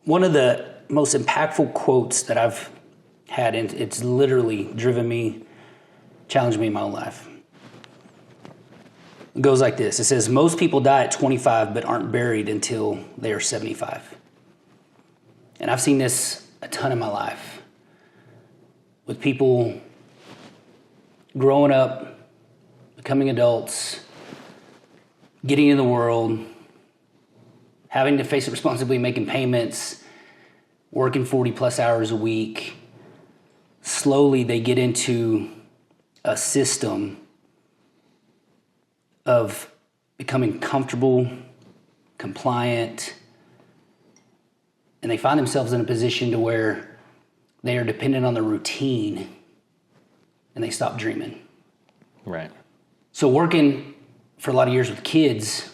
One of the most impactful quotes that I've had, and it's literally driven me, challenged me in my own life. It goes like this. It says, most people die at 25 but aren't buried until they are 75. And I've seen this a ton in my life with people growing up, becoming adults, getting in the world, having to face it responsibly, making payments, working 40 plus hours a week. Slowly they get into a system of becoming comfortable, compliant, and they find themselves in a position to where they are dependent on the routine and they stop dreaming. Right. So working for a lot of years with kids,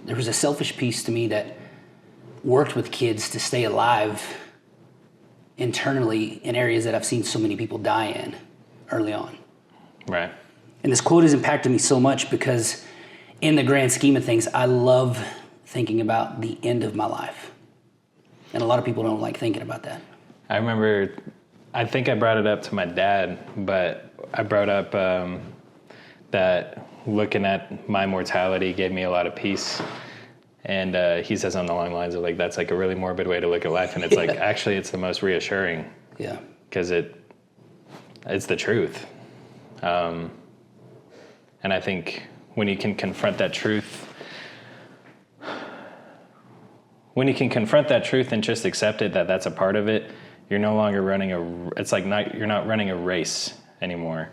there was a selfish piece to me that worked with kids to stay alive internally in areas that I've seen so many people die in early on. Right. And this quote has impacted me so much because in the grand scheme of things, I love thinking about the end of my life. And a lot of people don't like thinking about that. I remember, I think I brought it up to my dad, but I brought up that looking at my mortality gave me a lot of peace. And he says something along the lines of like, that's like a really morbid way to look at life. And it's like, actually, it's the most reassuring. Yeah. Because it's the truth. And I think when you can confront that truth, and just accept it, that's a part of it, you're no longer running you're not running a race anymore.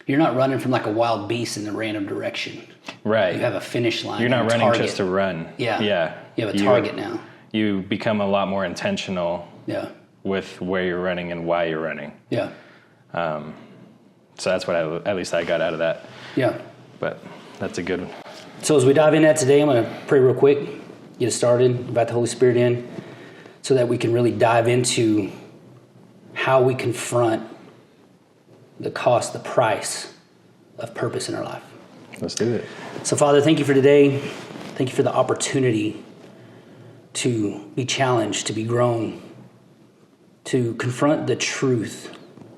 You're not running from like a wild beast in a random direction. Right. You have a finish line. You're not running just to run. Yeah. Yeah. You have a target now. You become a lot more intentional. Yeah. With where you're running and why you're running. Yeah. So that's what at least I got out of that. Yeah. But that's a good one. So as we dive in that today, I'm going to pray real quick, get us started, invite the Holy Spirit in, so that we can really dive into how we confront the cost, the price of purpose in our life. Let's do it. So Father, thank you for today. Thank you for the opportunity to be challenged, to be grown, to confront the truth,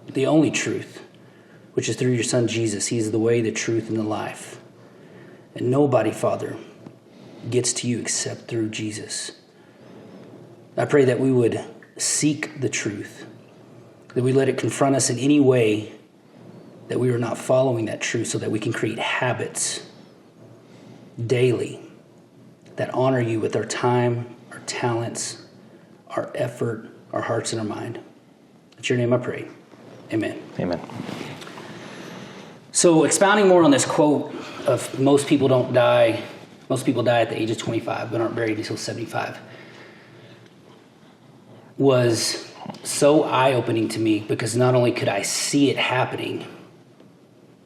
the only truth, which is through your Son, Jesus. He is the way, the truth, and the life. And nobody, Father, gets to you except through Jesus. I pray that we would seek the truth, that we let it confront us in any way that we are not following that truth, so that we can create habits daily that honor you with our time, our talents, our effort, our hearts, and our mind. In your name I pray. Amen. Amen. So expounding more on this quote of most people die at the age of 25 but aren't buried until 75 was so eye-opening to me, because not only could I see it happening,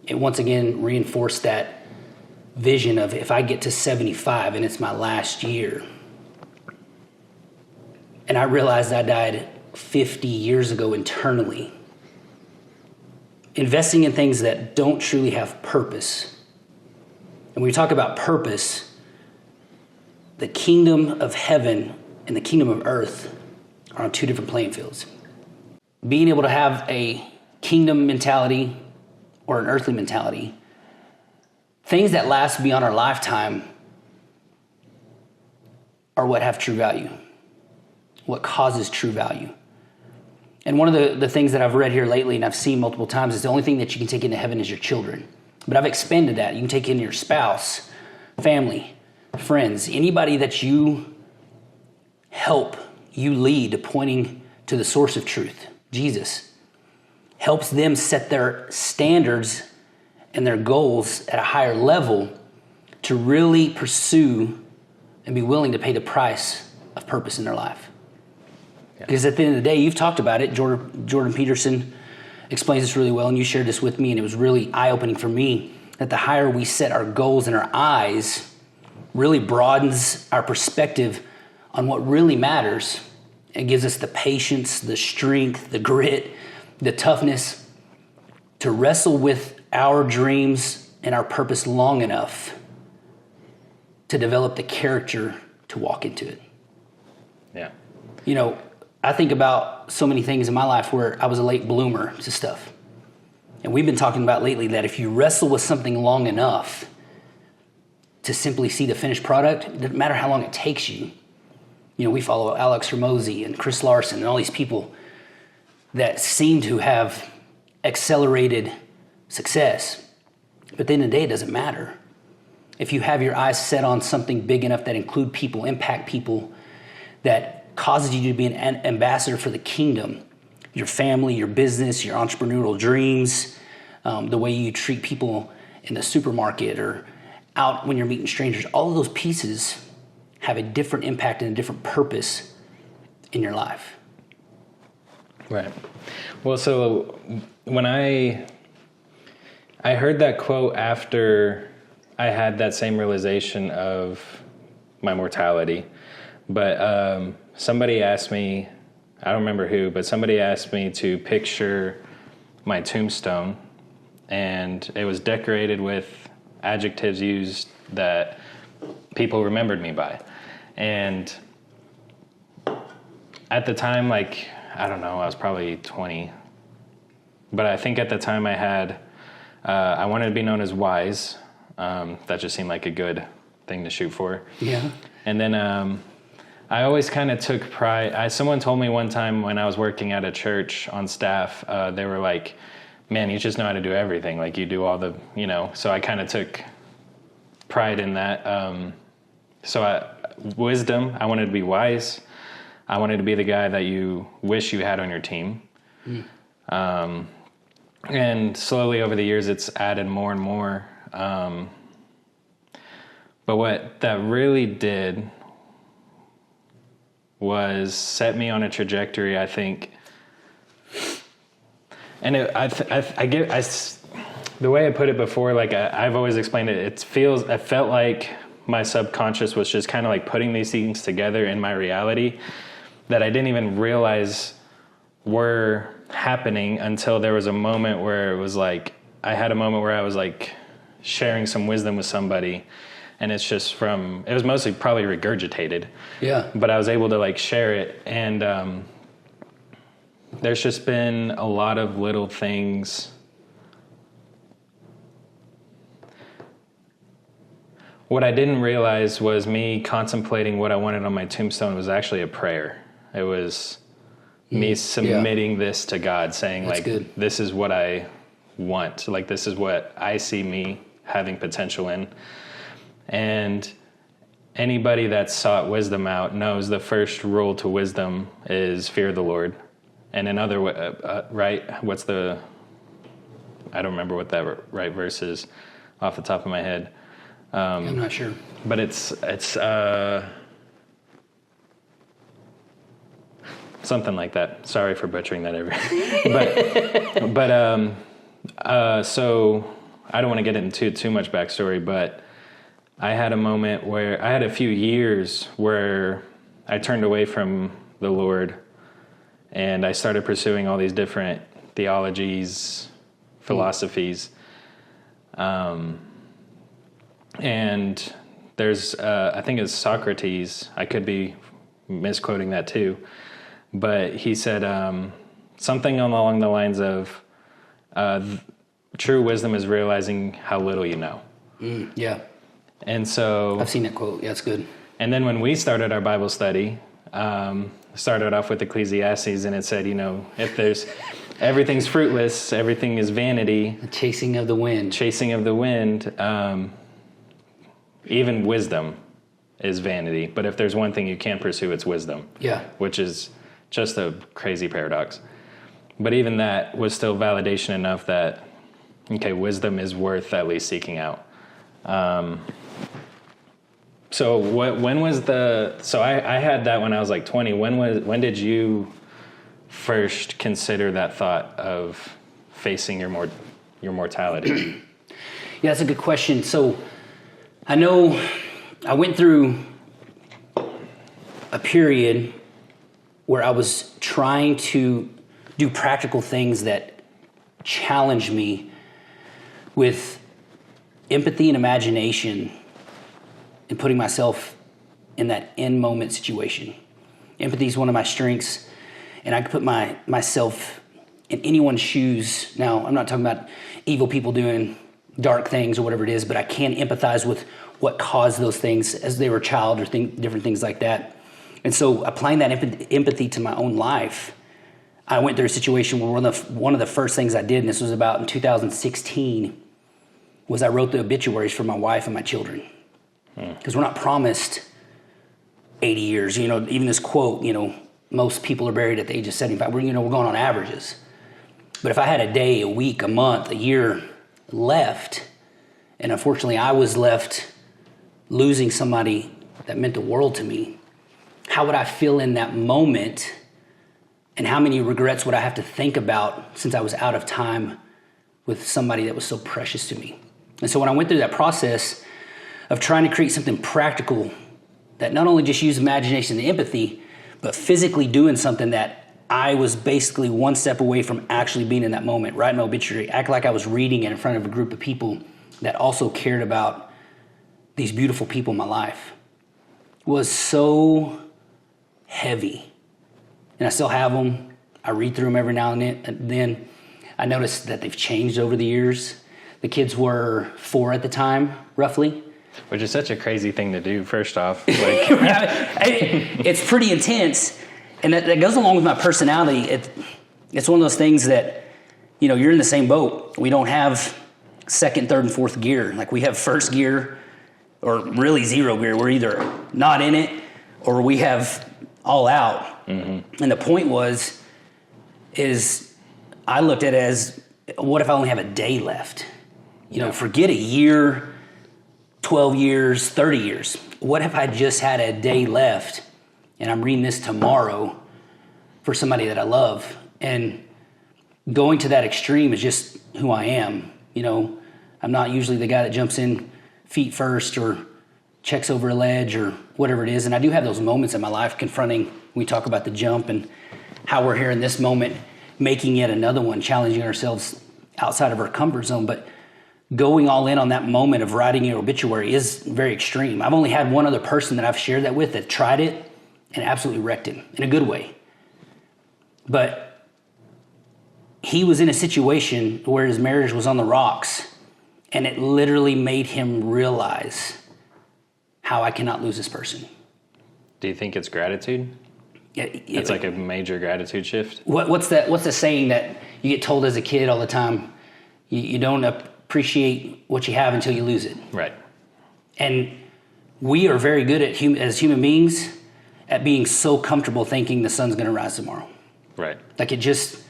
it once again reinforced that vision of if I get to 75 and it's my last year, and I realized I died 50 years ago internally, investing in things that don't truly have purpose. And when we talk about purpose, the kingdom of heaven and the kingdom of earth are on two different playing fields. Being able to have a kingdom mentality or an earthly mentality, things that last beyond our lifetime, are what have true value, what causes true value. And one of the things that I've read here lately and I've seen multiple times is the only thing that you can take into heaven is your children. But I've expanded that. You can take in your spouse, family, friends, anybody that you help, you lead, pointing to the source of truth, Jesus. Helps them set their standards and their goals at a higher level to really pursue and be willing to pay the price of purpose in their life. Yeah. Because at the end of the day, you've talked about it. Jordan Peterson explains this really well, and you shared this with me, and it was really eye-opening for me that the higher we set our goals and our eyes really broadens our perspective on what really matters. It gives us the patience, the strength, the grit, the toughness to wrestle with our dreams and our purpose long enough to develop the character to walk into it. Yeah. You know, I think about so many things in my life where I was a late bloomer to stuff. And we've been talking about lately that if you wrestle with something long enough to simply see the finished product, it doesn't matter how long it takes you. You know, we follow Alex Hormozy and Chris Larson and all these people that seem to have accelerated success. But at the end of the day, it doesn't matter. If you have your eyes set on something big enough that include people, impact people, that causes you to be an ambassador for the kingdom, your family, your business, your entrepreneurial dreams, the way you treat people in the supermarket or out when you're meeting strangers, all of those pieces have a different impact and a different purpose in your life. Right. Well, so when I heard that quote after I had that same realization of my mortality, but somebody asked me, I don't remember who, but somebody asked me to picture my tombstone, and it was decorated with adjectives used that people remembered me by. And at the time, like, I don't know, I was probably 20. But I think at the time I wanted to be known as wise. That just seemed like a good thing to shoot for. Yeah. And then I always kind of took pride. Someone told me one time when I was working at a church on staff, they were like, man, you just know how to do everything. Like, you do all the, you know. So I kind of took pride in that. Wisdom, I wanted to be wise. I wanted to be the guy that you wish you had on your team. And slowly over the years, it's added more and more. But what that really did was set me on a trajectory, I think. And the way I put it before, like I've always explained it, I felt like my subconscious was just kind of like putting these things together in my reality that I didn't even realize were happening until there was a moment where it was like, I had a moment where I was like sharing some wisdom with somebody, and it was mostly probably regurgitated. Yeah. But I was able to like share it, and there's just been a lot of little things. What I didn't realize was me contemplating what I wanted on my tombstone was actually a prayer. It was me submitting this to God, saying, that's like, good. This is what I want. Like, this is what I see me having potential in. And anybody that's sought wisdom out knows the first rule to wisdom is fear the Lord. And another, right? I don't remember what that right verse is off the top of my head. I'm not sure. But it's something like that. Sorry for butchering that so I don't want to get into too much backstory, but I had a moment where I had a few years where I turned away from the Lord, and I started pursuing all these different theologies, philosophies. And there's, I think it's Socrates, I could be misquoting that too, but he said something along the lines of, true wisdom is realizing how little you know. Yeah. And so... I've seen that quote. Yeah, it's good. And then when we started our Bible study, started off with Ecclesiastes, and it said, you know, if there's... everything's fruitless, everything is vanity. The chasing of the wind. Chasing of the wind. Even wisdom is vanity. But if there's one thing you can't pursue, it's wisdom. Yeah. Which is just a crazy paradox. But even that was still validation enough that, okay, wisdom is worth at least seeking out. So when was so I had that when I was like 20. When did you first consider that thought of facing your mortality? Yeah, that's a good question. So I know I went through a period where I was trying to do practical things that challenged me with empathy and imagination and putting myself in that in moment situation. Empathy is one of my strengths, and I can put myself in anyone's shoes. Now, I'm not talking about evil people doing dark things or whatever it is, but I can empathize with what caused those things as they were a child or different things like that. And so applying that empathy to my own life, I went through a situation where one of the first things I did, and this was about in 2016, was I wrote the obituaries for my wife and my children. Because we're not promised 80 years. Even this quote, most people are buried at the age of 75. We're going on averages. But if I had a day, a week, a month, a year left, and unfortunately I was left losing somebody that meant the world to me, how would I feel in that moment? And how many regrets would I have to think about since I was out of time with somebody that was so precious to me? And so when I went through that process of trying to create something practical that not only just used imagination and empathy, but physically doing something that I was basically one step away from actually being in that moment, writing my obituary, act like I was reading it in front of a group of people that also cared about these beautiful people in my life, was so heavy. And I still have them. I read through them every now and then. I noticed that they've changed over the years. The kids were 4 at the time, roughly. Which is such a crazy thing to do, first off. It's pretty intense. And that goes along with my personality. It's one of those things that, you're in the same boat. We don't have second, third, and fourth gear. Like we have first gear or really zero gear. We're either not in it or we have all out. Mm-hmm. And the point is I looked at it as, what if I only have a day left? Forget a year, 12 years, 30 years. What if I just had a day left and I'm reading this tomorrow for somebody that I love? And going to that extreme is just who I am. I'm not usually the guy that jumps in feet first or checks over a ledge or whatever it is. And I do have those moments in my life confronting, we talk about the jump and how we're here in this moment, making yet another one, challenging ourselves outside of our comfort zone. But going all in on that moment of writing your obituary is very extreme. I've only had one other person that I've shared that with that tried it and absolutely wrecked him in a good way. But he was in a situation where his marriage was on the rocks, and it literally made him realize how I cannot lose this person. Do you think it's gratitude? It's like a major gratitude shift. What's the saying that you get told as a kid all the time? You don't appreciate what you have until you lose it. Right. And we are very good as human beings at being so comfortable thinking the sun's going to rise tomorrow. Right. Like it just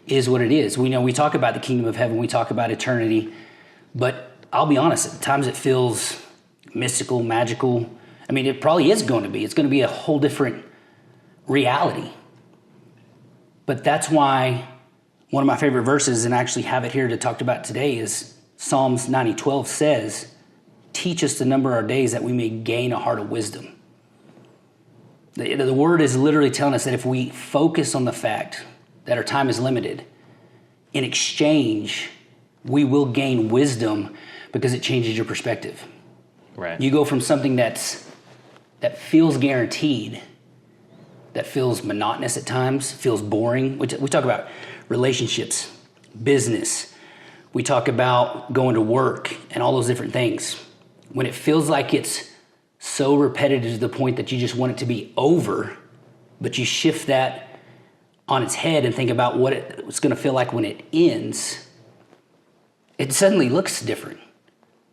is what it is. We talk about the kingdom of heaven, we talk about eternity, but I'll be honest, at times it feels mystical, magical. I mean, it probably is going to be. It's going to be a whole different reality. But that's why one of my favorite verses, and I actually have it here to talk about today, is Psalms 90:12 says, "Teach us to number our days that we may gain a heart of wisdom." The word is literally telling us that if we focus on the fact that our time is limited, in exchange, we will gain wisdom because it changes your perspective. Right. You go from something that feels guaranteed, that feels monotonous at times, feels boring. We talk about relationships, business. We talk about going to work and all those different things. When it feels like it's so repetitive to the point that you just want it to be over, but you shift that on its head and think about what it's going to feel like when it ends, it suddenly looks different.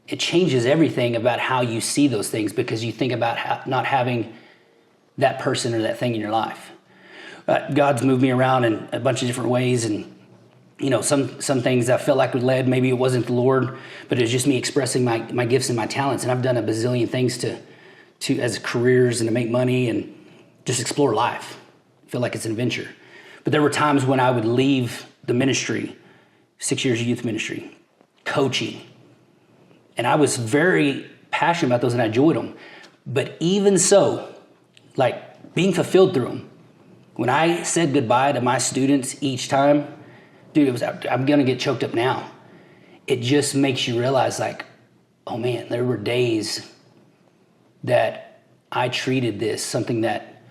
It changes everything about how you see those things because you think about not having that person or that thing in your life. God's moved me around in a bunch of different ways, and some things I felt like were led. Maybe it wasn't the Lord, but it was just me expressing my gifts and my talents. And I've done a bazillion things to as careers and to make money and just explore life. I feel like it's an adventure. But there were times when I would leave the ministry, 6 years of youth ministry, coaching, and I was very passionate about those and I enjoyed them. But even so, like being fulfilled through them, when I said goodbye to my students each time, dude, I'm going to get choked up now. It just makes you realize like, oh man, there were days that I treated this something that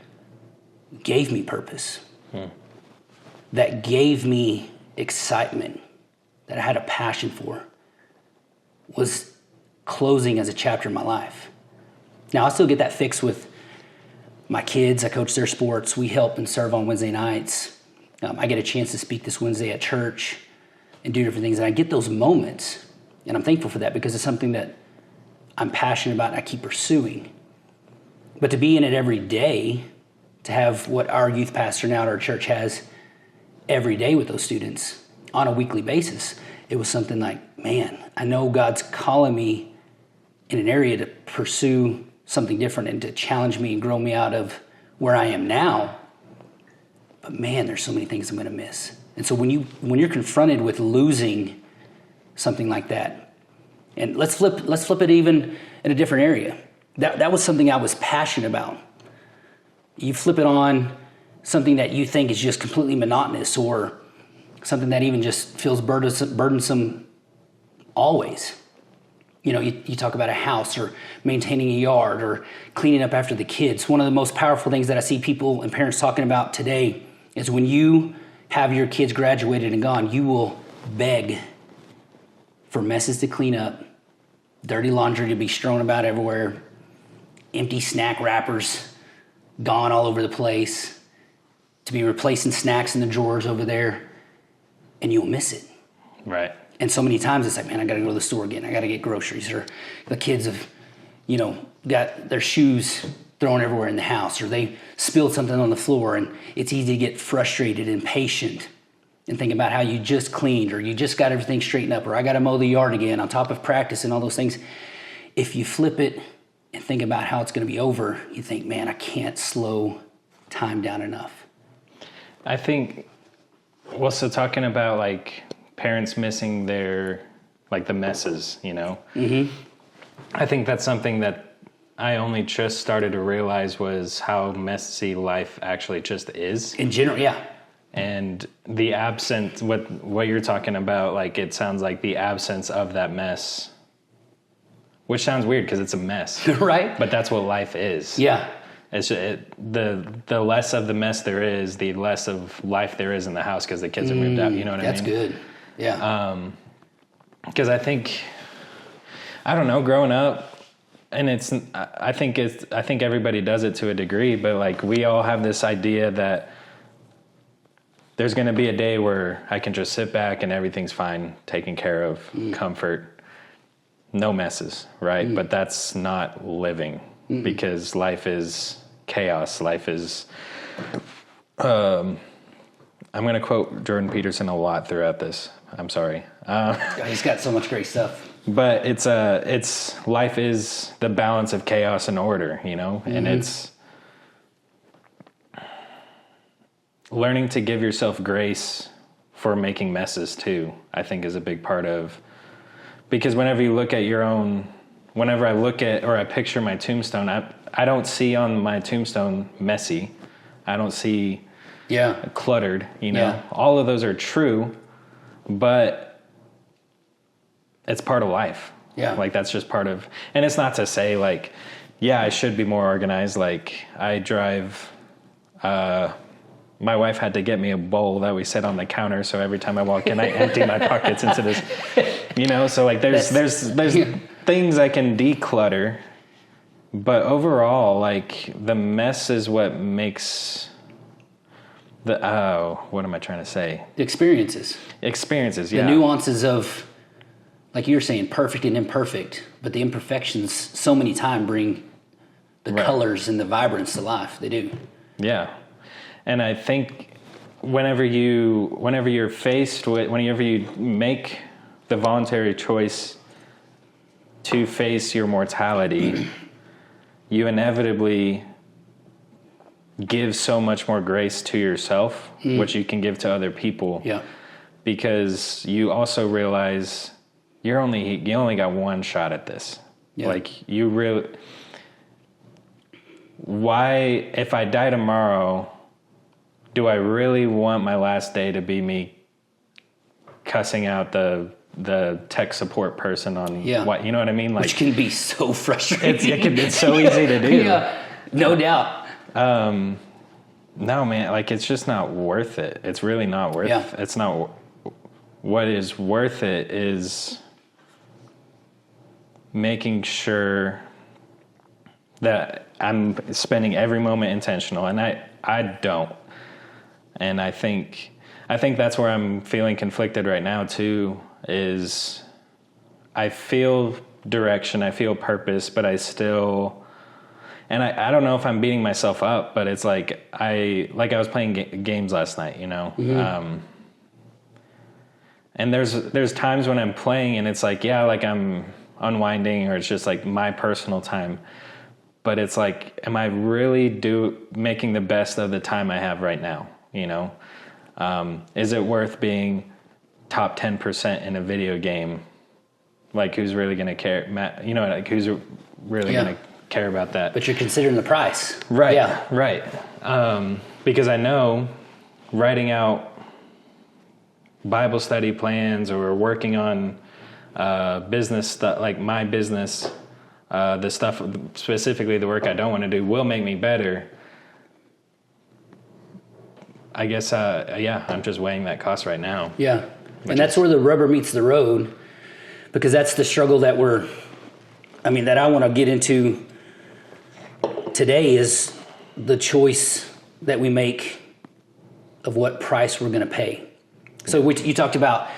gave me purpose, that gave me excitement, that I had a passion for, was closing as a chapter in my life. Now, I still get that fixed with my kids. I coach their sports. We help and serve on Wednesday nights. I get a chance to speak this Wednesday at church and do different things. And I get those moments, and I'm thankful for that because it's something that I'm passionate about and I keep pursuing. But to be in it every day, to have what our youth pastor now at our church has every day with those students on a weekly basis, it was something like, man, I know God's calling me in an area to pursue something different and to challenge me and grow me out of where I am now. But man, there's so many things I'm going to miss. And so when you're confronted with losing something like that, and let's flip it even in a different area. That was something I was passionate about. You flip it on something that you think is just completely monotonous or something that even just feels burdensome always. You know, you talk about a house or maintaining a yard or cleaning up after the kids. One of the most powerful things that I see people and parents talking about today is when you have your kids graduated and gone, you will beg for messes to clean up, dirty laundry to be strewn about everywhere, empty snack wrappers gone all over the place, to be replacing snacks in the drawers over there, and you'll miss it. Right. And so many times it's like, man, I got to go to the store again. I got to get groceries. Or the kids have, got their shoes thrown everywhere in the house, or they spilled something on the floor, and it's easy to get frustrated and impatient and think about how you just cleaned or you just got everything straightened up, or I got to mow the yard again on top of practice and all those things. If you flip it and think about how it's going to be over, you think, man, I can't slow time down enough. I think, so talking about like parents missing their, like the messes, Mm-hmm. I think that's something that I only just started to realize was how messy life actually just is. In general, yeah. And the absence, what you're talking about, like it sounds like the absence of that mess, which sounds weird because it's a mess. Right. But that's what life is. Yeah. It's the less of the mess there is, the less of life there is in the house because the kids are moved out. You know what I mean? That's good. Yeah. Because I think growing up, and I think everybody does it to a degree, but like we all have this idea that there's going to be a day where I can just sit back and everything's fine, taken care of, comfort, no messes, right? But that's not living because life is chaos. Life is, I'm going to quote Jordan Peterson a lot throughout this. I'm sorry. He's got so much great stuff. But it's life is the balance of chaos and order, and it's learning to give yourself grace for making messes too, I think is a big part of, because whenever you look at whenever I look at, or I picture my tombstone, I don't see on my tombstone messy. I don't see cluttered, Yeah. All of those are true, but it's part of life. Yeah. Like that's just part of, and it's not to say like, I should be more organized. Like I drive, my wife had to get me a bowl that we set on the counter. So every time I walk in, I empty my pockets into this, so like there's things I can declutter, but overall, like the mess is what makes what am I trying to say? The experiences, yeah. The nuances of, like you were saying, perfect and imperfect, but the imperfections so many times bring the colors and the vibrance to life. They do. Yeah. And I think whenever you make the voluntary choice to face your mortality, you inevitably give so much more grace to yourself, which you can give to other people. Yeah. Because you also realize you only got one shot at this. Yeah. Like why, if I die tomorrow, do I really want my last day to be me cussing out the the tech support person on Yeah. what, you know what I mean? Like, Which can be so frustrating. it's so easy to do. Yeah, no doubt. No, man, like it's just not worth it. It's really not worth Yeah. It's not. What is worth it is making sure that I'm spending every moment intentional, and I don't. And I think that's where I'm feeling conflicted right now too, is I feel direction, I feel purpose, but I still, and I don't know if I'm beating myself up, but it's like I was playing games last night, you know. And there's times when I'm playing and it's like, yeah, like I'm unwinding, or it's just like my personal time. But it's like, am I really making the best of the time I have right now? You know, is it worth being top 10% in a video game? Like, who's really going to care? You know, like who's really going to care about that? But you're considering the price. Right. Yeah. Right. Because I know writing out Bible study plans or working on business stuff, like my business, the stuff, specifically the work I don't want to do, will make me better. I guess, I'm just weighing that cost right now. Yeah. And that's where the rubber meets the road, because that's the struggle that that I want to get into today, is the choice that we make of what price we're going to pay. So you talked about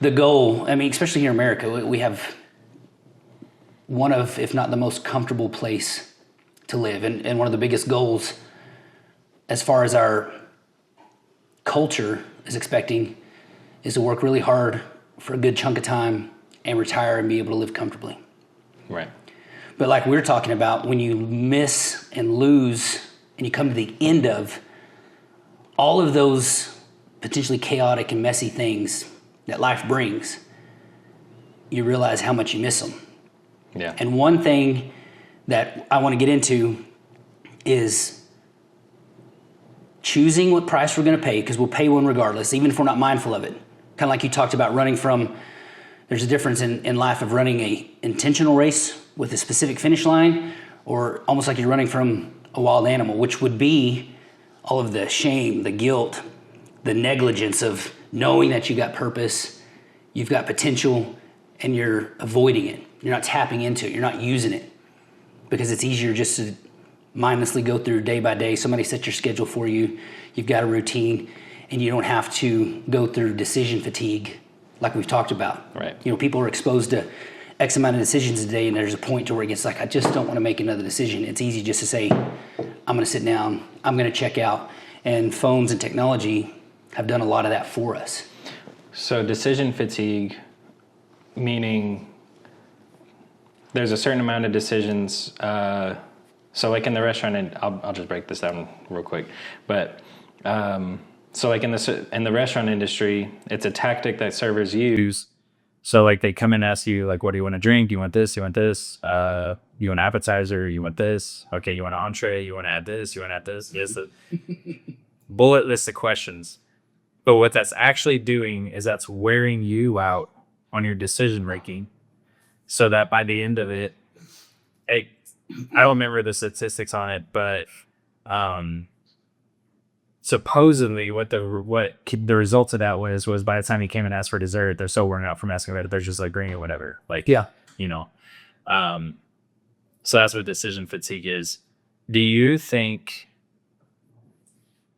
the goal. I mean, especially here in America, we have one of, if not the most comfortable place to live. And one of the biggest goals, as far as our culture is expecting, is to work really hard for a good chunk of time and retire and be able to live comfortably. Right. But like we were talking about, when you miss and lose and you come to the end of all of those potentially chaotic and messy things that life brings, you realize how much you miss them. Yeah. And one thing that I want to get into is choosing what price we're going to pay, because we'll pay one regardless, even if we're not mindful of it. Kind of like you talked about running from, there's a difference in life of running a intentional race with a specific finish line, or almost like you're running from a wild animal, which would be all of the shame, the guilt, the negligence of knowing that you got purpose, you've got potential, and you're avoiding it. You're not tapping into it. You're not using it, because it's easier just to mindlessly go through day by day. Somebody sets your schedule for you. You've got a routine, and you don't have to go through decision fatigue like we've talked about. Right. You know, people are exposed to X amount of decisions a day, and there's a point to where it gets like, I just don't want to make another decision. It's easy just to say, I'm going to sit down, I'm going to check out. And phones and technology have done a lot of that for us. So decision fatigue, meaning there's a certain amount of decisions. So like in the restaurant, and I'll just break this down real quick. But so like in the restaurant industry, it's a tactic that servers use. So like they come and ask you, like, what do you want to drink? Do you want this? You want this? You want appetizer? You want this? Okay, you want an entree? You want to add this? You want to add this? Yes. Bullet list of questions. But what that's actually doing is that's wearing you out on your decision making, so that by the end of it, I don't remember the statistics on it, but supposedly what the result of that was by the time you came and asked for dessert, they're so worn out from asking about it, they're just like agreeing or whatever. Like, Yeah. you know. So that's what decision fatigue is. Do you think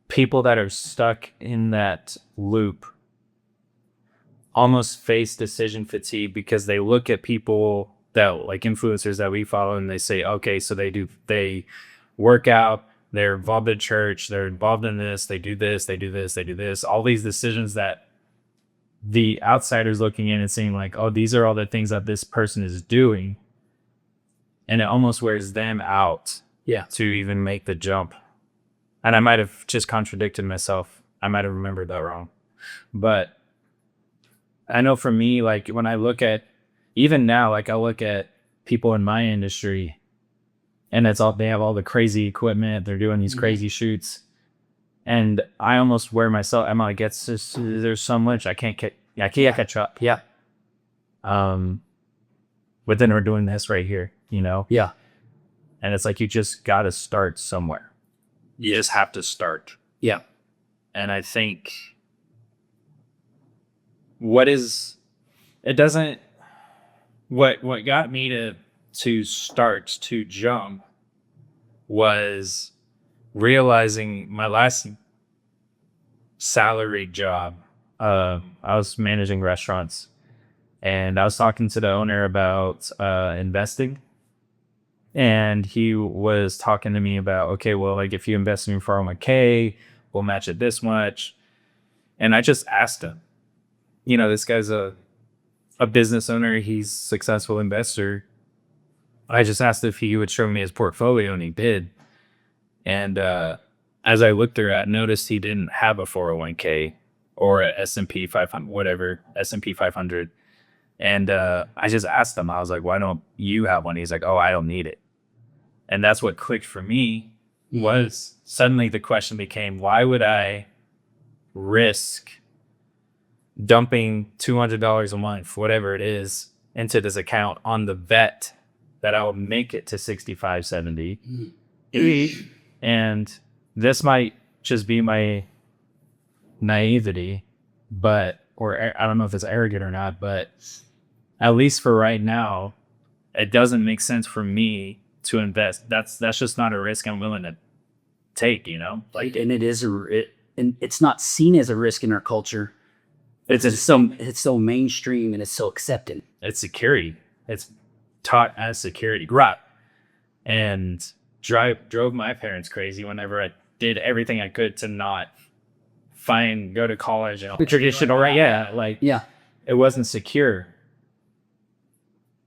people that are stuck in that loop almost face decision fatigue because they look at people that, like influencers that we follow, and they say, okay, so they work out, they're involved in church, they're involved in this, they do this, they do this, they do this, all these decisions that the outsiders looking in and saying like, oh, these are all the things that this person is doing. And it almost wears them out to even make the jump. And I might have just contradicted myself. I might have remembered that wrong. But I know for me, like when I look at, even now, like I look at people in my industry, and it's all, they have all the crazy equipment, they're doing these crazy shoots. And I almost wear myself, I'm like, there's so much, I can't catch up. Yeah. But then we're doing this right here, you know? Yeah. And it's like, you just got to start somewhere. You just have to start. Yeah. And I think what got me to start to jump was realizing my last salary job. I was managing restaurants, and I was talking to the owner about investing. And he was talking to me about, okay, well, like if you invest in your 401k, we'll match it this much. And I just asked him, you know, this guy's a business owner. He's a successful investor. I just asked if he would show me his portfolio, and he did. And as I looked through it, I noticed he didn't have a 401k or a S&P 500, whatever, S&P 500. And I just asked him, I was like, why don't you have one? He's like, oh, I don't need it. And that's what clicked for me. Was suddenly the question became, why would I risk dumping $200 a month, whatever it is, into this account on the bet that I will make it to 65, 70. And this might just be my naivety, or I don't know if it's arrogant or not, but at least for right now, it doesn't make sense for me to invest. That's just not a risk I'm willing to take, you know? Like, and and it's not seen as a risk in our culture. It's so mainstream and it's so accepted. It's security. It's taught as security. Right. And drove my parents crazy whenever I did everything I could to not go to college and The traditional, right? Yeah. Like, Yeah. it wasn't secure,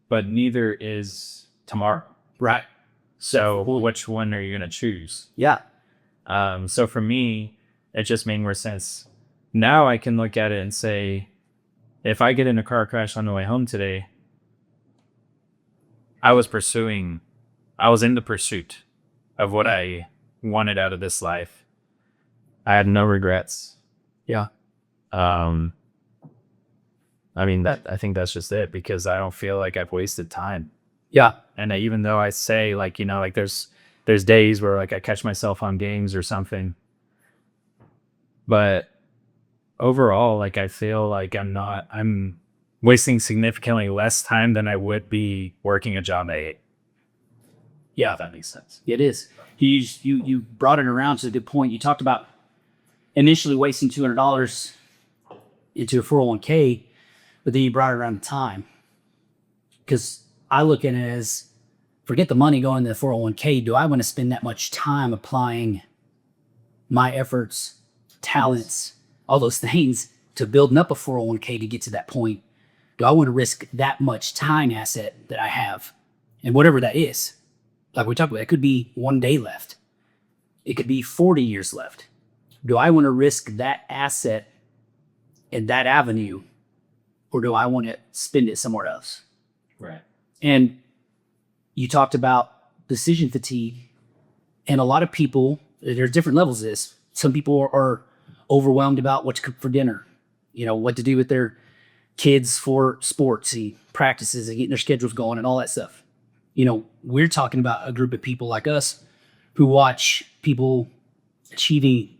but neither is tomorrow. Right. So which one are you going to choose? Yeah. So for me, it just made more sense. Now I can look at it and say, if I get in a car crash on the way home today, I was in the pursuit of what I wanted out of this life. I had no regrets. Yeah. I think that's just it, because I don't feel like I've wasted time. Yeah. And even though I say, like, you know, like there's days where like I catch myself on games or something, but overall, like I feel like I'm wasting significantly less time than I would be working a job at 8. Yeah, if that makes sense. It is. You brought it around to a good point. You talked about initially wasting $200 into a 401k, but then you brought it around to time. Because I look at it as, forget the money going to the 401k. Do I want to spend that much time applying my efforts, talents, all those things to building up a 401k to get to that point? Do I want to risk that much time asset that I have? And whatever that is, like we talked about, it could be 1 day left. It could be 40 years left. Do I want to risk that asset in that avenue, or do I want to spend it somewhere else? Right. And you talked about decision fatigue, and a lot of people, there's different levels of this. Some people are overwhelmed about what to cook for dinner, you know, what to do with their kids for sports practices and getting their schedules going and all that stuff. You know, we're talking about a group of people like us who watch people achieving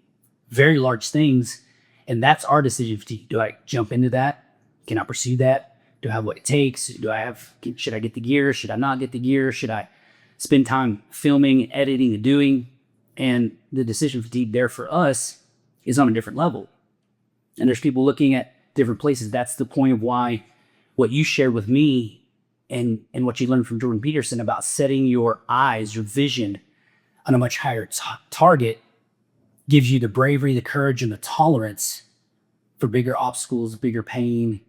very large things, and that's our decision fatigue. Do I jump into that? Can I pursue that? Do I have what it takes? Should I get the gear? Should I not get the gear? Should I spend time filming, editing, and doing? And the decision fatigue there for us is on a different level. And there's people looking at different places. That's the point of why what you shared with me and what you learned from Jordan Peterson about setting your eyes, your vision on a much higher target gives you the bravery, the courage, and the tolerance for bigger obstacles, bigger pain,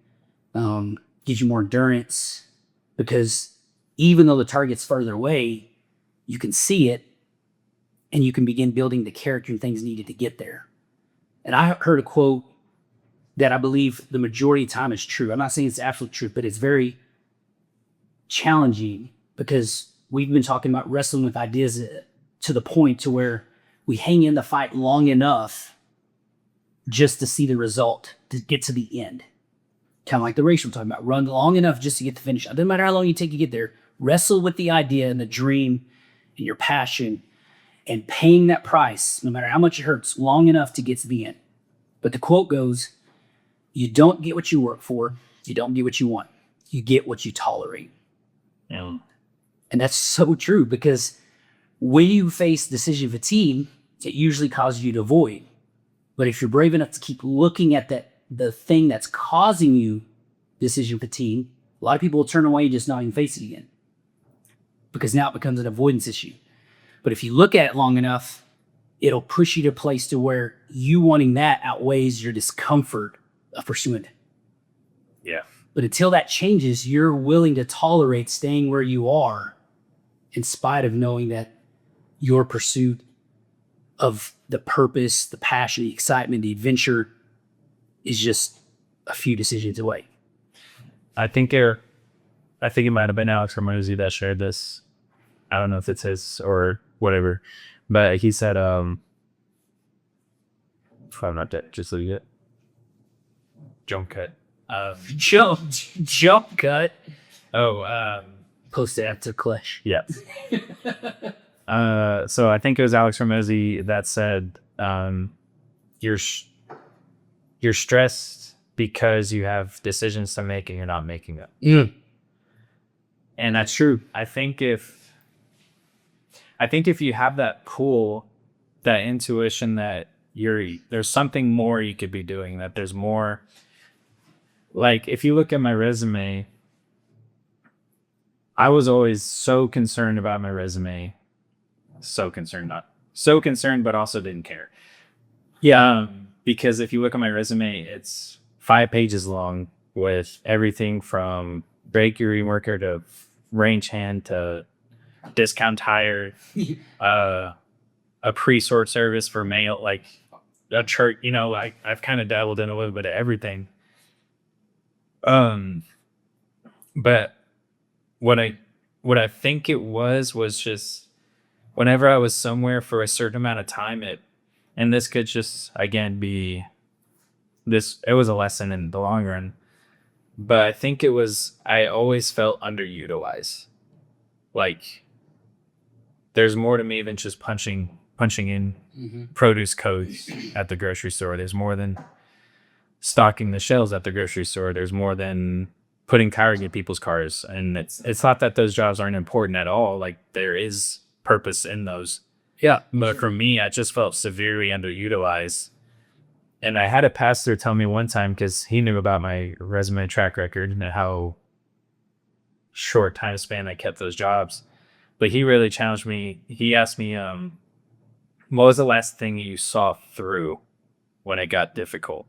gives you more endurance, because even though the target's further away, you can see it and you can begin building the character and things needed to get there. And I heard a quote that I believe the majority of the time is true. I'm not saying it's absolute truth, but it's very challenging, because we've been talking about wrestling with ideas to the point to where we hang in the fight long enough just to see the result, to get to the end, Kind of like the race we're talking about. Run long enough just to get to finish. It doesn't matter how long you take to get there. Wrestle with the idea and the dream and your passion and paying that price, no matter how much it hurts, long enough to get to the end. But the quote goes, you don't get what you work for. You don't get what you want. You get what you tolerate. Yeah. And that's so true, because when you face decision fatigue, it usually causes you to avoid. But if you're brave enough to keep looking at the thing that's causing you decision fatigue, a lot of people will turn away and just not even face it again, because now it becomes an avoidance issue. But if you look at it long enough, it'll push you to a place to where you wanting that outweighs your discomfort of pursuing it. Yeah. But until that changes, you're willing to tolerate staying where you are in spite of knowing that your pursuit of the purpose, the passion, the excitement, the adventure is just a few decisions away. I think it might have been Alex Ramosi that shared this. I don't know if it's his or whatever, but he said, if I'm not dead, just leave it. Jump cut. Jump cut. Post it after Clash. Yeah. So I think it was Alex Ramosi that said, you're stressed because you have decisions to make and you're not making them. Mm. And that's true. I think if you have that pull, that intuition that there's something more you could be doing, that there's more. Like, if you look at my resume, I was always so concerned about my resume. So concerned, but also didn't care. Yeah. Because if you look at my resume, it's 5 pages long with everything from bakery worker to range hand to discount tire, a pre-sort service for mail, like a church, I've kind of dabbled in a little bit of everything. But what I think it was just whenever I was somewhere for a certain amount of time, and this could just, again, be this, it was a lesson in the long run, but I think I always felt underutilized. Like, there's more to me than just punching in produce codes at the grocery store. There's more than stocking the shelves at the grocery store. There's more than putting tires in people's cars. And it's not that those jobs aren't important at all. Like, there is purpose in those. Yeah. But for me, I just felt severely underutilized. And I had a pastor tell me one time, because he knew about my resume track record and how short time span I kept those jobs. But he really challenged me. He asked me, what was the last thing you saw through when it got difficult?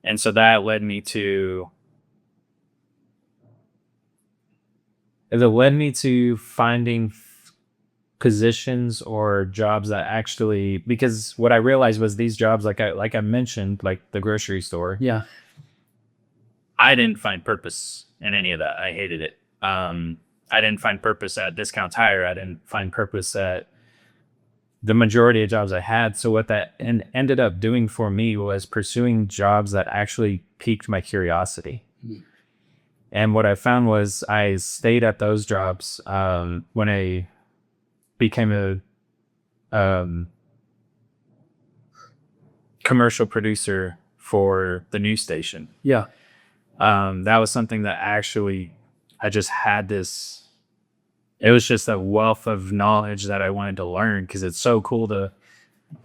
And so that led me to finding positions or jobs that actually, because what I realized was these jobs, like I mentioned, like the grocery store. Yeah. I didn't find purpose in any of that. I hated it. I didn't find purpose at discount tire. I didn't find purpose at the majority of jobs I had. So what that ended up doing for me was pursuing jobs that actually piqued my curiosity. Mm. And what I found was I stayed at those jobs when I became a commercial producer for the news station. Yeah. That was something that actually I just had this. It was just a wealth of knowledge that I wanted to learn, because it's so cool to,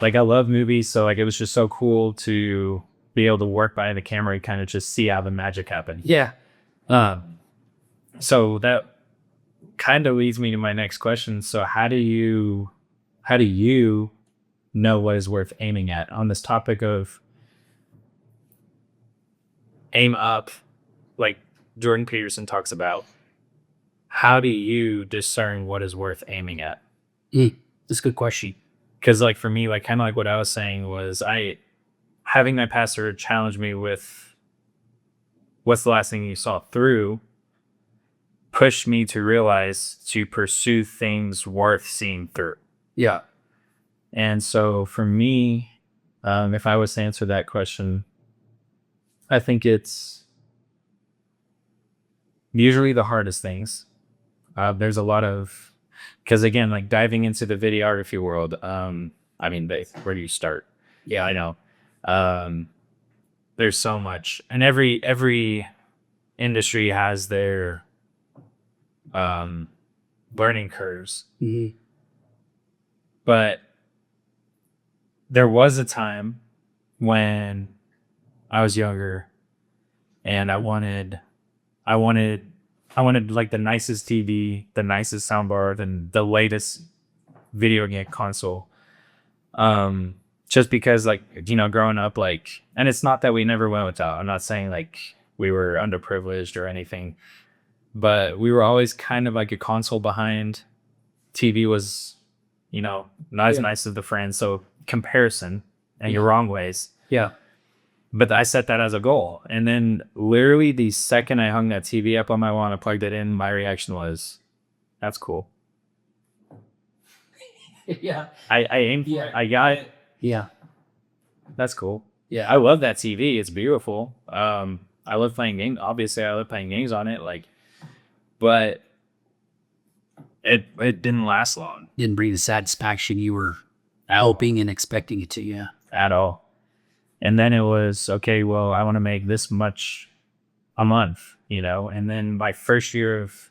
like, I love movies. So like, it was just so cool to be able to work behind the camera and kind of just see how the magic happened. Yeah. So that kind of leads me to my next question. So how do you know what is worth aiming at on this topic of aim up, like Jordan Peterson talks about? How do you discern what is worth aiming at? That's a good question. Because like for me, like kind of like what I was saying was having my pastor challenge me with what's the last thing you saw through pushed me to realize to pursue things worth seeing through. Yeah. And so for me, if I was to answer that question, I think it's usually the hardest things. There's a lot of, because again, like diving into the videography world, I mean, where do you start? Yeah, I know. Um, there's so much, and every industry has their um, learning curves. Mm-hmm. But there was a time when I was younger, and I wanted, I wanted like the nicest TV, the nicest soundbar, and the latest video game console. Just because, like, growing up, like, and it's not that we never went without. I'm not saying like we were underprivileged or anything, but we were always kind of like a console behind. TV was, not as nice as the friends. So comparison and your wrong ways. Yeah. But I set that as a goal. And then literally the second I hung that TV up on my wall and I plugged it in, my reaction was, that's cool. Yeah. I aimed for it. I got it. Yeah. That's cool. Yeah. I love that TV. It's beautiful. I love playing games. Obviously, I love playing games on it. But it didn't last long Didn't bring the satisfaction you were hoping and expecting it to. Yeah. at all. And then it was, okay, well, I want to make this much a month, And then my first year of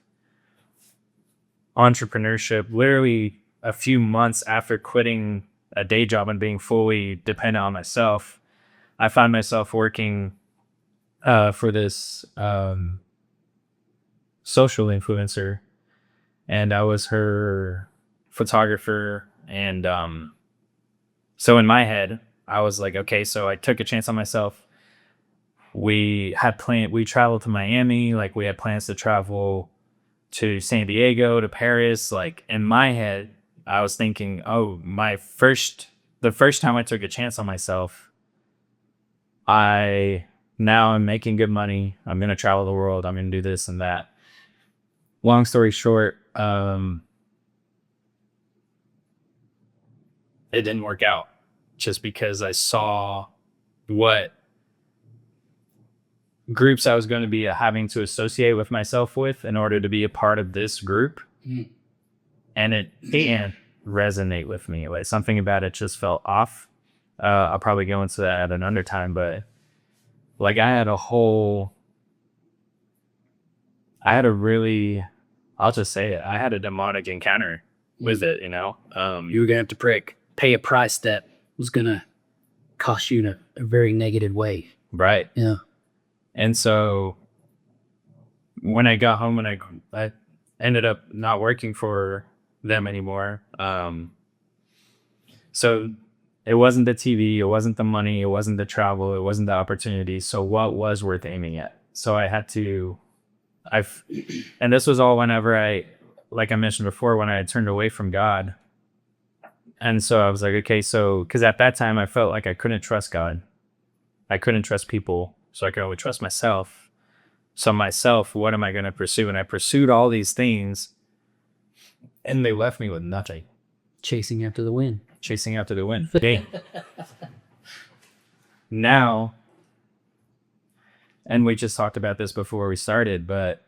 entrepreneurship, literally a few months after quitting a day job and being fully dependent on myself, I found myself working for this social influencer, and I was her photographer. And so in my head, I was like, okay, so I took a chance on myself. We traveled to Miami, like we had plans to travel to San Diego, to Paris. Like in my head, I was thinking, oh, the first time I took a chance on myself, I'm making good money. I'm going to travel the world. I'm going to do this and that. Long story short, it didn't work out just because I saw what groups I was going to be having to associate with myself with in order to be a part of this group. Mm. And it didn't resonate with me. Like something about it just felt off. I'll probably go into that at another time, but like I'll just say it. I had a demonic encounter with it, You were gonna have to pay a price that was gonna cost you in a very negative way. Right. Yeah. And so when I got home and I ended up not working for them anymore. So it wasn't the TV, it wasn't the money, it wasn't the travel, it wasn't the opportunity. So what was worth aiming at? So I had to, and this was all whenever like I mentioned before, when I had turned away from God. And so I was like, okay, so, because at that time I felt like I couldn't trust God. I couldn't trust people. So I could only trust myself. So myself, what am I going to pursue? And I pursued all these things and they left me with nothing. Chasing after the wind. Chasing after the wind. Dang. Now, and we just talked about this before we started, but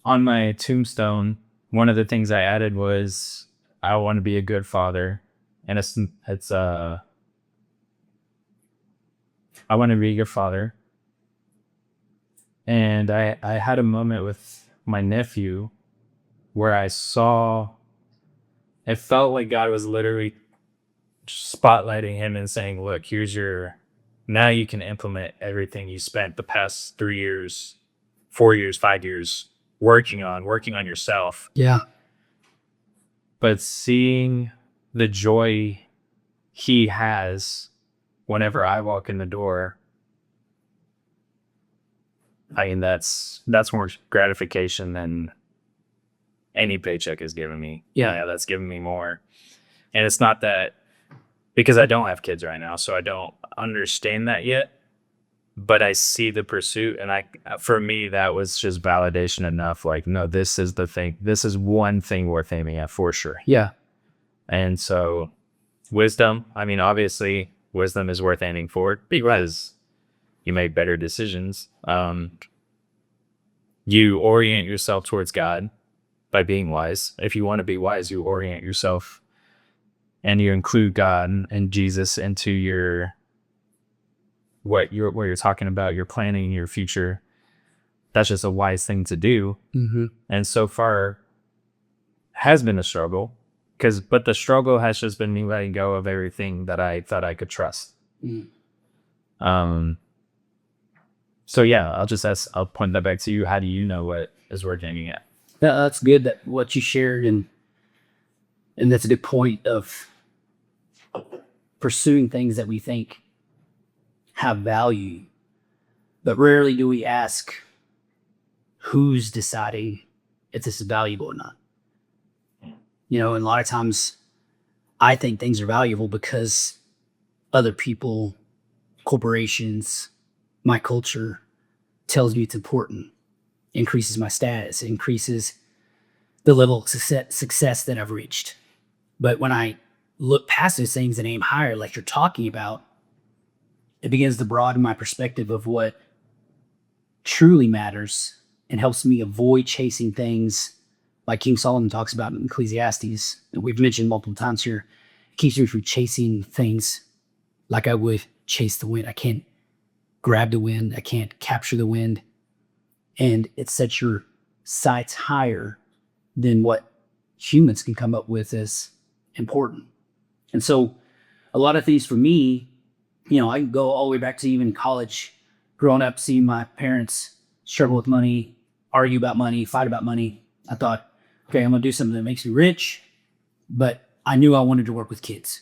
on my tombstone, one of the things I added was I want to be a good father. And I want to be a good father. And I had a moment with my nephew where I saw, it felt like God was literally spotlighting him and saying, look, now you can implement everything you spent the past 3 years, 4 years, 5 years working on yourself. Yeah. But seeing the joy he has whenever I walk in the door, I mean, that's more gratification than any paycheck has given me. Yeah, that's given me more. And it's not that, because I don't have kids right now, so I don't understand that yet. But I see the pursuit, and for me, that was just validation enough. Like, no, this is the thing. This is one thing worth aiming at for sure. Yeah. And so, wisdom. I mean, obviously, wisdom is worth aiming for because you make better decisions. you orient yourself towards God by being wise. If you want to be wise, you orient yourself and you include God and Jesus into your what you're talking about, you're planning your future. That's just a wise thing to do. Mm-hmm. And so far has been a struggle but the struggle has just been me letting go of everything that I thought I could trust. Mm. So yeah, I'll point that back to you. How do you know what is worth aiming at? Yeah, that's good that what you shared, and that's a good point of pursuing things that we think have value, but rarely do we ask who's deciding if this is valuable or not. You know, and a lot of times I think things are valuable because other people, corporations, my culture tells me it's important, increases my status, increases the level of success that I've reached. But when I look past those things and aim higher, like you're talking about, it begins to broaden my perspective of what truly matters and helps me avoid chasing things like King Solomon talks about in Ecclesiastes, and we've mentioned multiple times here. It keeps me from chasing things like I would chase the wind. I can't grab the wind. I can't capture the wind. And it sets your sights higher than what humans can come up with as important. And so a lot of things for me, you know, I can go all the way back to even college, growing up, seeing my parents struggle with money, argue about money, fight about money. I thought, okay, I'm going to do something that makes me rich, but I knew I wanted to work with kids.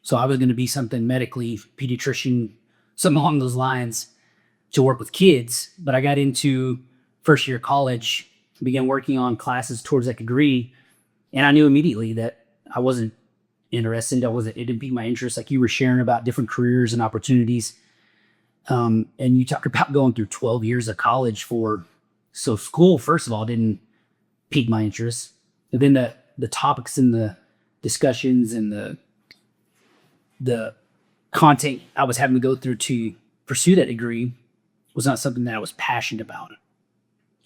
So I was going to be something medically, pediatrician, something along those lines to work with kids. But I got into first year of college, began working on classes towards that degree. And I knew immediately that I wasn't interested. It didn't pique my interest. Like you were sharing about different careers and opportunities. And you talk about going through 12 years of college so school, first of all, didn't pique my interest. And then the topics and the discussions and the content I was having to go through to pursue that degree was not something that I was passionate about.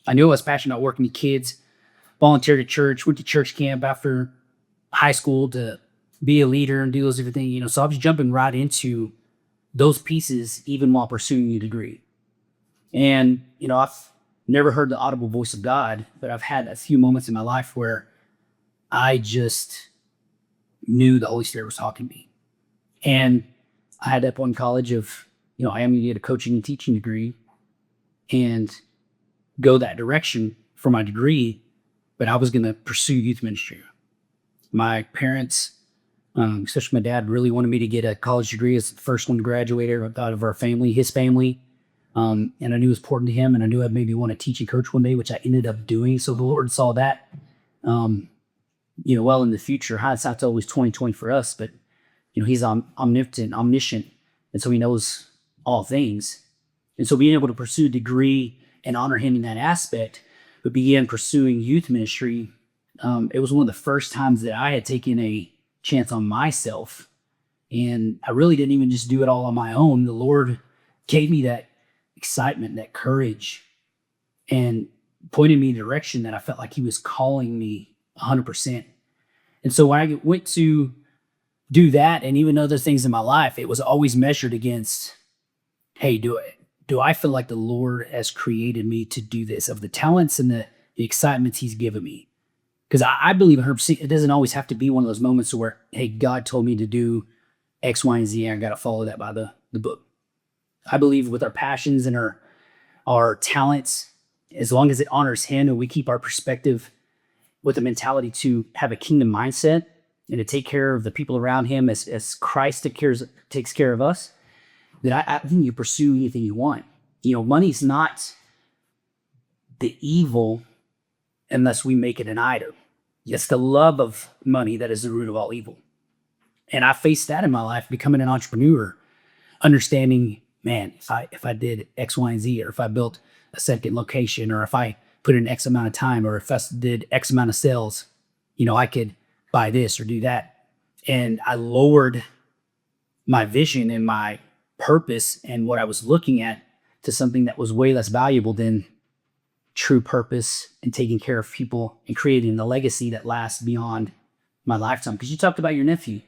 I knew I was passionate about working with kids, volunteered at church, went to church camp after high school to be a leader and do those different things, you know. So I was jumping right into those pieces even while pursuing a degree. And, you know, I've never heard the audible voice of God, but I've had a few moments in my life where I just knew the Holy Spirit was talking to me. And I had that point in college of, you know, I am going to get a coaching and teaching degree and go that direction for my degree, but I was going to pursue youth ministry. My parents, especially my dad, really wanted me to get a college degree as the first one to graduate out of our family, his family. And I knew it was important to him, and I knew I'd maybe want to teach and coach one day, which I ended up doing. So the Lord saw that, you know, well in the future. Hindsight's always 20/20 for us, but you know, he's omnipotent, omniscient, and so he knows all things. And so being able to pursue a degree and honor him in that aspect, but began pursuing youth ministry. It was one of the first times that I had taken a chance on myself, and I really didn't even just do it all on my own. The Lord gave me that excitement, that courage, and pointed me in a direction that I felt like he was calling me 100%. And so when I went to do that and even other things in my life, it was always measured against, hey, do I feel like the Lord has created me to do this, of the talents and the excitements he's given me? Because I believe 100%, it doesn't always have to be one of those moments where, hey, God told me to do X, Y, and Z, and I got to follow that by the book. I believe with our passions and our talents, as long as it honors him and we keep our perspective with a mentality to have a kingdom mindset and to take care of the people around him as Christ takes care of us, then I think you pursue anything you want. You know, money's not the evil unless we make it an idol. It's the love of money that is the root of all evil. And I faced that in my life, becoming an entrepreneur, understanding, man, if I did X, Y, and Z, or if I built a second location, or if I put in X amount of time, or if I did X amount of sales, you know, I could buy this or do that. And I lowered my vision and my purpose and what I was looking at to something that was way less valuable than true purpose and taking care of people and creating a legacy that lasts beyond my lifetime. Because you talked about your nephew.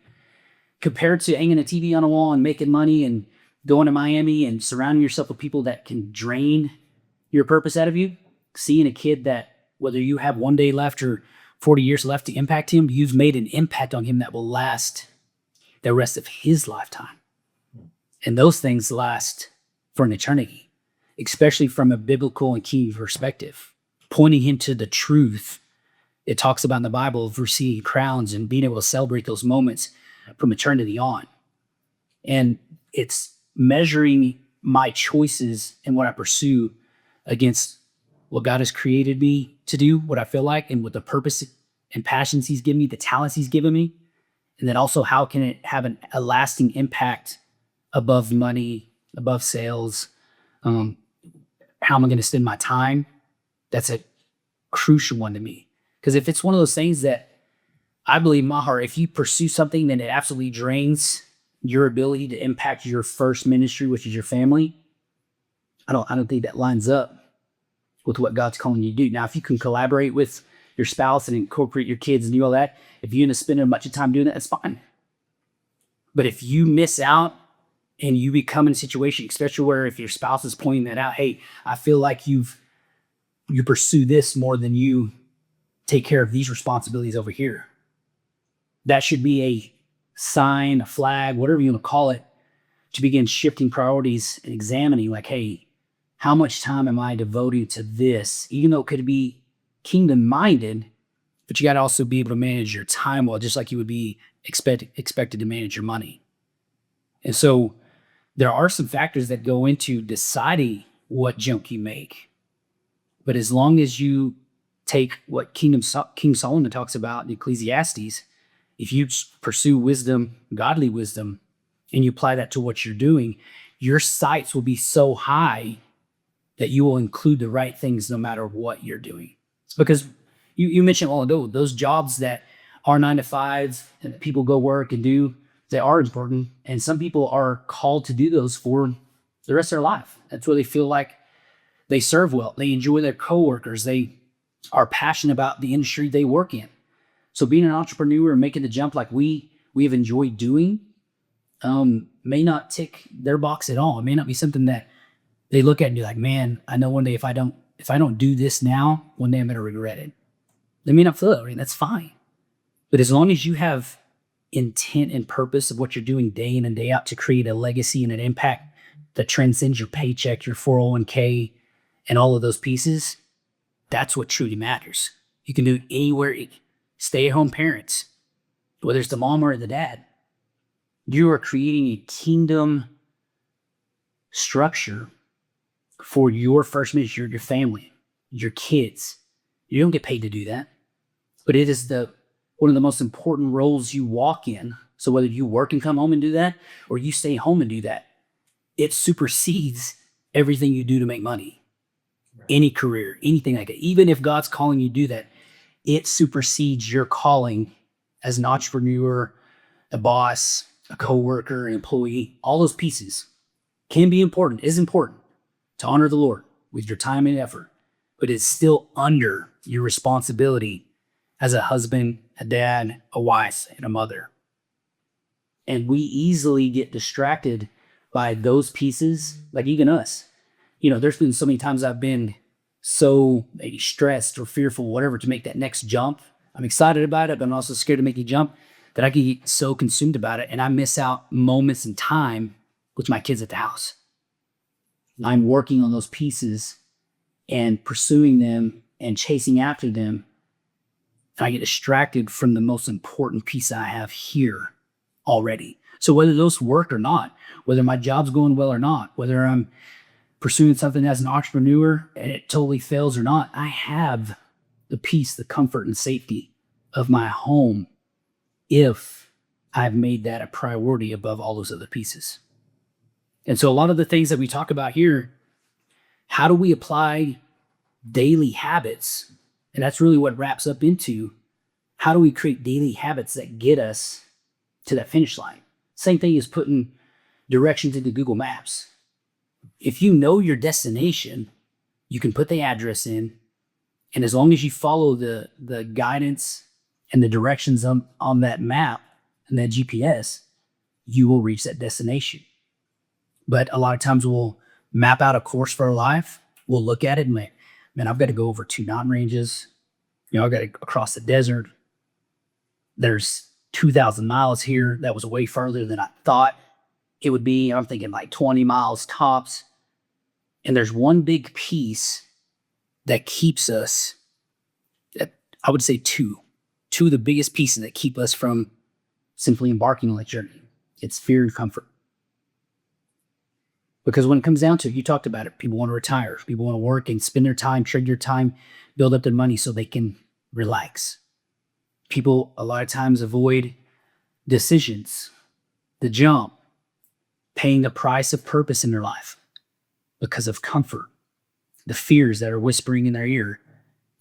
Compared to hanging a TV on a wall and making money and going to Miami and surrounding yourself with people that can drain your purpose out of you, seeing a kid that, whether you have 1 day left or 40 years left to impact him, you've made an impact on him that will last the rest of his lifetime. And those things last for an eternity, especially from a biblical and key perspective, pointing him to the truth it talks about in the Bible of receiving crowns and being able to celebrate those moments from eternity on. And it's measuring my choices and what I pursue against what God has created me to do, what I feel like, and what the purpose and passions he's given me, the talents he's given me. And then also, how can it have a lasting impact above money, above sales? How am I going to spend my time? That's a crucial one to me. Because if it's one of those things that I believe in my heart, if you pursue something, then it absolutely drains your ability to impact your first ministry, which is your family. I don't think that lines up with what God's calling you to do. Now, if you can collaborate with your spouse and incorporate your kids and do all that, if you end up spending much of time doing that, that's fine. But if you miss out and you become in a situation, especially where if your spouse is pointing that out, hey, I feel like you pursue this more than you take care of these responsibilities over here. That should be a sign, a flag, whatever you want to call it, to begin shifting priorities and examining like, hey, how much time am I devoting to this? Even though it could be kingdom minded, but you got to also be able to manage your time well, just like you would be expected to manage your money. And so there are some factors that go into deciding what jump you make. But as long as you take what King Solomon talks about in Ecclesiastes, if you pursue wisdom, godly wisdom, and you apply that to what you're doing, your sights will be so high that you will include the right things no matter what you're doing. Because you mentioned all of those jobs that are 9 to 5s and people go work and do, they are important. And some people are called to do those for the rest of their life. That's where they feel like they serve well. They enjoy their coworkers. They are passionate about the industry they work in. So being an entrepreneur and making the jump like we have enjoyed doing may not tick their box at all. It may not be something that they look at and be like, man, I know one day if I don't do this now, one day I'm going to regret it. They may not feel that way. That's fine. But as long as you have intent and purpose of what you're doing day in and day out to create a legacy and an impact that transcends your paycheck, your 401k, and all of those pieces, that's what truly matters. You can do it anywhere. Stay-at-home parents, whether it's the mom or the dad, you are creating a kingdom structure for your first ministry, your family, your kids. You don't get paid to do that, but it is one of the most important roles you walk in. So whether you work and come home and do that, or you stay home and do that, it supersedes everything you do to make money. Any career, anything like that. Even if God's calling you to do that, it supersedes your calling as an entrepreneur, a boss, a coworker, an employee. All those pieces can be important, is important to honor the Lord with your time and effort, but it's still under your responsibility as a husband, a dad, a wife, and a mother. And we easily get distracted by those pieces, like even us. There's been so many times I've been so maybe stressed or fearful, whatever, to make that next jump. I'm excited about it, but I'm also scared to make a jump that I can get so consumed about it and I miss out moments in time with my kids at the house. I'm working on those pieces and pursuing them and chasing after them. And I get distracted from the most important piece I have here already. So whether those work or not, whether my job's going well or not, whether I'm pursuing something as an entrepreneur and it totally fails or not, I have the peace, the comfort, and safety of my home if I've made that a priority above all those other pieces. And so a lot of the things that we talk about here, how do we apply daily habits? And that's really what wraps up into how do we create daily habits that get us to that finish line? Same thing as putting directions into Google Maps. If you know your destination, You can put the address in, and as long as you follow the guidance and the directions on that map and that GPS, you will reach that destination. But a lot of times we'll map out a course for our life. We'll look at it and man, I've got to go over 2 mountain ranges. I've got to cross the desert. There's 2,000 miles here. That was way further than I thought it would be. I'm thinking like 20 miles tops. And there's one big piece that keeps us, I would say two of the biggest pieces that keep us from simply embarking on that journey. It's fear and comfort. Because when it comes down to it, you talked about it, people want to retire. People want to work and spend their time, trade their time, build up their money so they can relax. People a lot of times avoid decisions, the jump, paying the price of purpose in their life because of comfort. The fears that are whispering in their ear,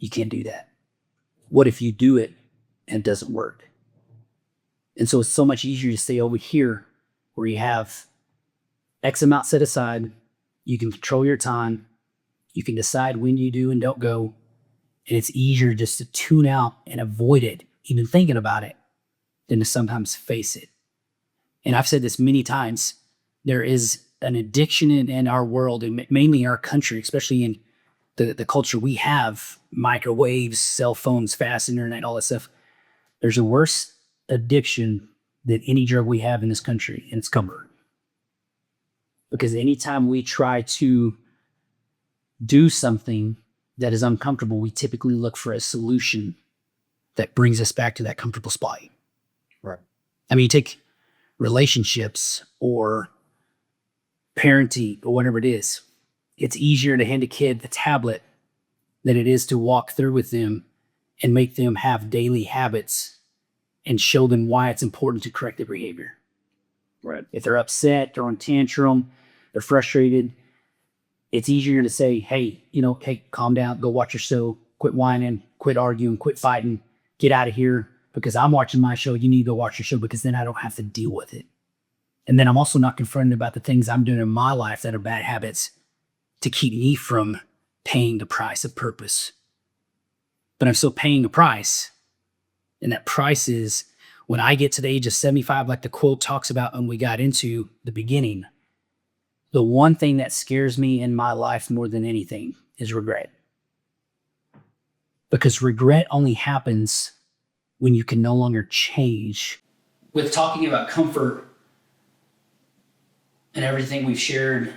you can't do that. What if you do it and it doesn't work? And so it's so much easier to stay over here where you have X amount set aside. You can control your time. You can decide when you do and don't go. And it's easier just to tune out and avoid it, even thinking about it, than to sometimes face it. And I've said this many times, there is an addiction in our world, and mainly our country, especially in the culture we have, microwaves, cell phones, fast internet, all that stuff. There's a worse addiction than any drug we have in this country, and it's comfort. Because anytime we try to do something that is uncomfortable, we typically look for a solution that brings us back to that comfortable spot. Right. I mean, you take relationships or parenting or whatever it is. It's easier to hand a kid the tablet than it is to walk through with them and make them have daily habits and show them why it's important to correct their behavior. Right. If they're upset, they're on tantrum, they're frustrated, it's easier to say, hey, calm down, go watch your show, quit whining, quit arguing, quit fighting, get out of here because I'm watching my show. You need to go watch your show because then I don't have to deal with it. And then I'm also not confronted about the things I'm doing in my life that are bad habits to keep me from paying the price of purpose. But I'm still paying a price. And that price is when I get to the age of 75, like the quote talks about when we got into the beginning, the one thing that scares me in my life more than anything is regret. Because regret only happens when you can no longer change. With talking about comfort and everything we've shared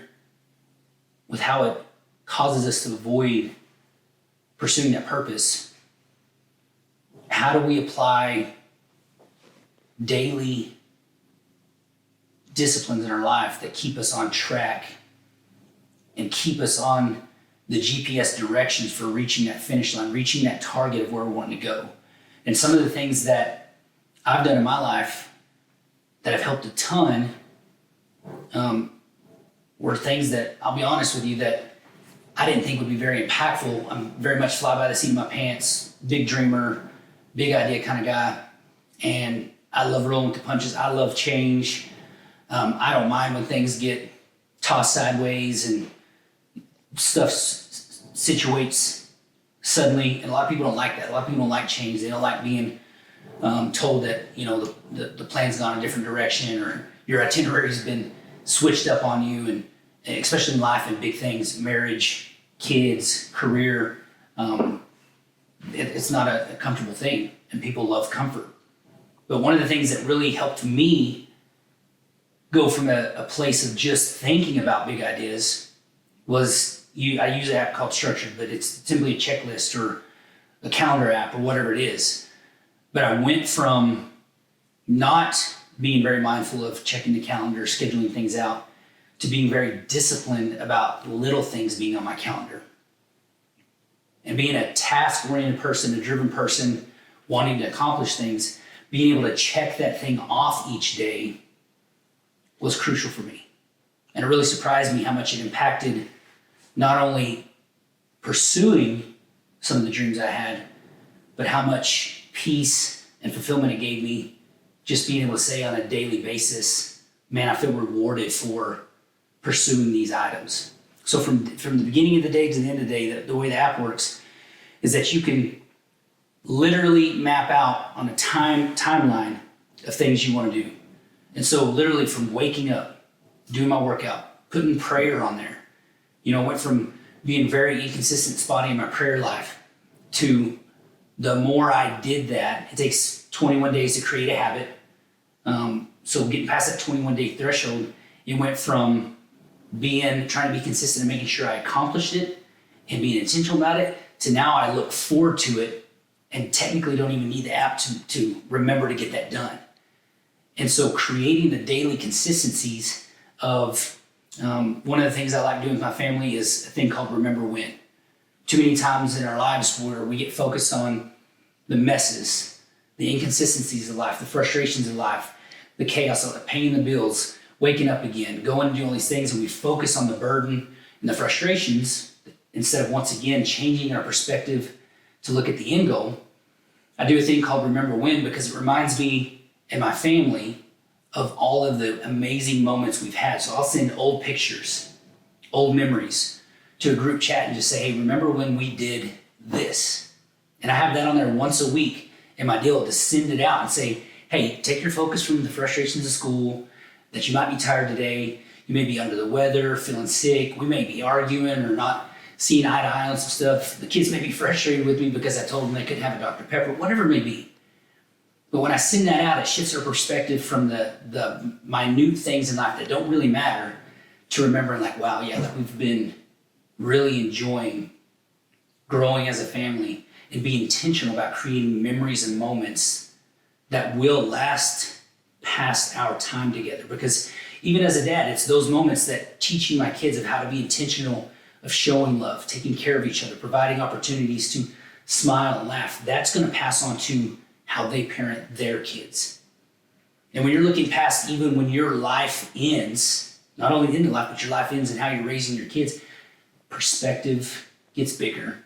with how it causes us to avoid pursuing that purpose, how do we apply daily disciplines in our life that keep us on track and keep us on the GPS directions for reaching that finish line, reaching that target of where we want to go? And some of the things that I've done in my life that have helped a ton were things that, I'll be honest with you, that I didn't think would be very impactful. I'm very much fly by the seat of my pants, big dreamer, big idea kind of guy. And I love rolling with the punches. I love change. I don't mind when things get tossed sideways and stuff situates suddenly. And a lot of people don't like that. A lot of people don't like change. They don't like being told that, the plan's gone a different direction or your itinerary's been switched up on you. And especially in life and big things, marriage, kids, career, it's not a comfortable thing. And people love comfort. But one of the things that really helped me go from a place of just thinking about big ideas was I use an app called Structured, but it's simply a checklist or a calendar app or whatever it is. But I went from not being very mindful of checking the calendar, scheduling things out, to being very disciplined about little things being on my calendar. And being a task-oriented person, a driven person, wanting to accomplish things, being able to check that thing off each day was crucial for me. And it really surprised me how much it impacted not only pursuing some of the dreams I had, but how much peace and fulfillment it gave me just being able to say on a daily basis, man, I feel rewarded for pursuing these items. So from the beginning of the day to the end of the day, the way the app works is that you can literally map out on a timeline of things you want to do. And so literally from waking up, doing my workout, putting prayer on there, went from being very inconsistent, spotty in my prayer life to the more I did that, it takes 21 days to create a habit. So getting past that 21-day threshold, it went from trying to be consistent and making sure I accomplished it and being intentional about it to now I look forward to it and technically don't even need the app to remember to get that done. And so creating the daily consistencies of one of the things I like doing with my family is a thing called Remember When. Too many times in our lives where we get focused on the messes, the inconsistencies of life, the frustrations of life, the chaos, paying the bills, waking up again, going and doing all these things, and we focus on the burden and the frustrations instead of once again changing our perspective to look at the end goal. I do a thing called Remember When because it reminds me and my family of all of the amazing moments we've had. So I'll send old pictures, old memories to a group chat and just say, hey, remember when we did this? And I have that on there once a week. And my deal is to send it out and say, hey, take your focus from the frustrations of school, that you might be tired today, you may be under the weather, feeling sick, we may be arguing or not seeing eye to eye on some stuff. The kids may be frustrated with me because I told them they couldn't have a Dr. Pepper, whatever it may be. But when I send that out, it shifts our perspective from the minute things in life that don't really matter to remembering like, wow, yeah, like we've been really enjoying growing as a family and being intentional about creating memories and moments that will last past our time together. Because even as a dad, it's those moments that teaching my kids of how to be intentional, of showing love, taking care of each other, providing opportunities to smile and laugh. That's going to pass on to how they parent their kids. And when you're looking past even when your life ends, not only the end of life, but your life ends and how you're raising your kids, perspective gets bigger.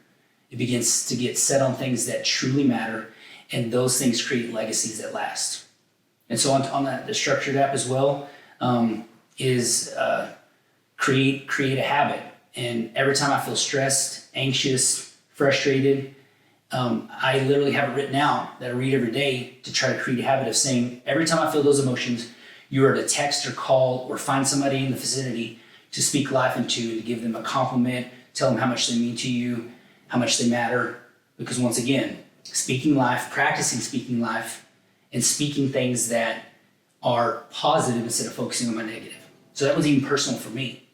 It begins to get set on things that truly matter, and those things create legacies that last. And so on the structured app as well is create a habit. And every time I feel stressed, anxious, frustrated, I literally have it written out that I read every day to try to create a habit of saying, every time I feel those emotions, you are to text or call or find somebody in the vicinity to speak life into, to give them a compliment, tell them how much they mean to you, how much they matter. Because once again, speaking life, practicing speaking life, and speaking things that are positive instead of focusing on my negative. So that was even personal for me.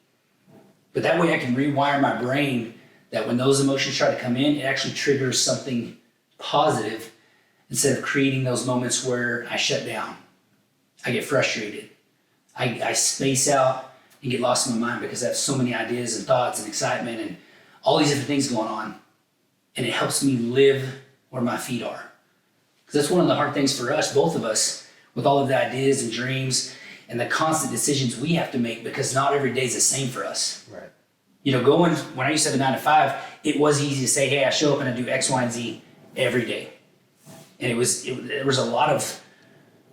But that way I can rewire my brain that when those emotions try to come in, it actually triggers something positive instead of creating those moments where I shut down, I get frustrated, I space out and get lost in my mind because I have so many ideas and thoughts and excitement and all these different things going on. And it helps me live where my feet are. Because that's one of the hard things for us, both of us, with all of the ideas and dreams and the constant decisions we have to make, because not every day is the same for us. Right. When I used to have a 9 to 5, it was easy to say, hey, I show up and I do X, Y, and Z every day. And there was a lot of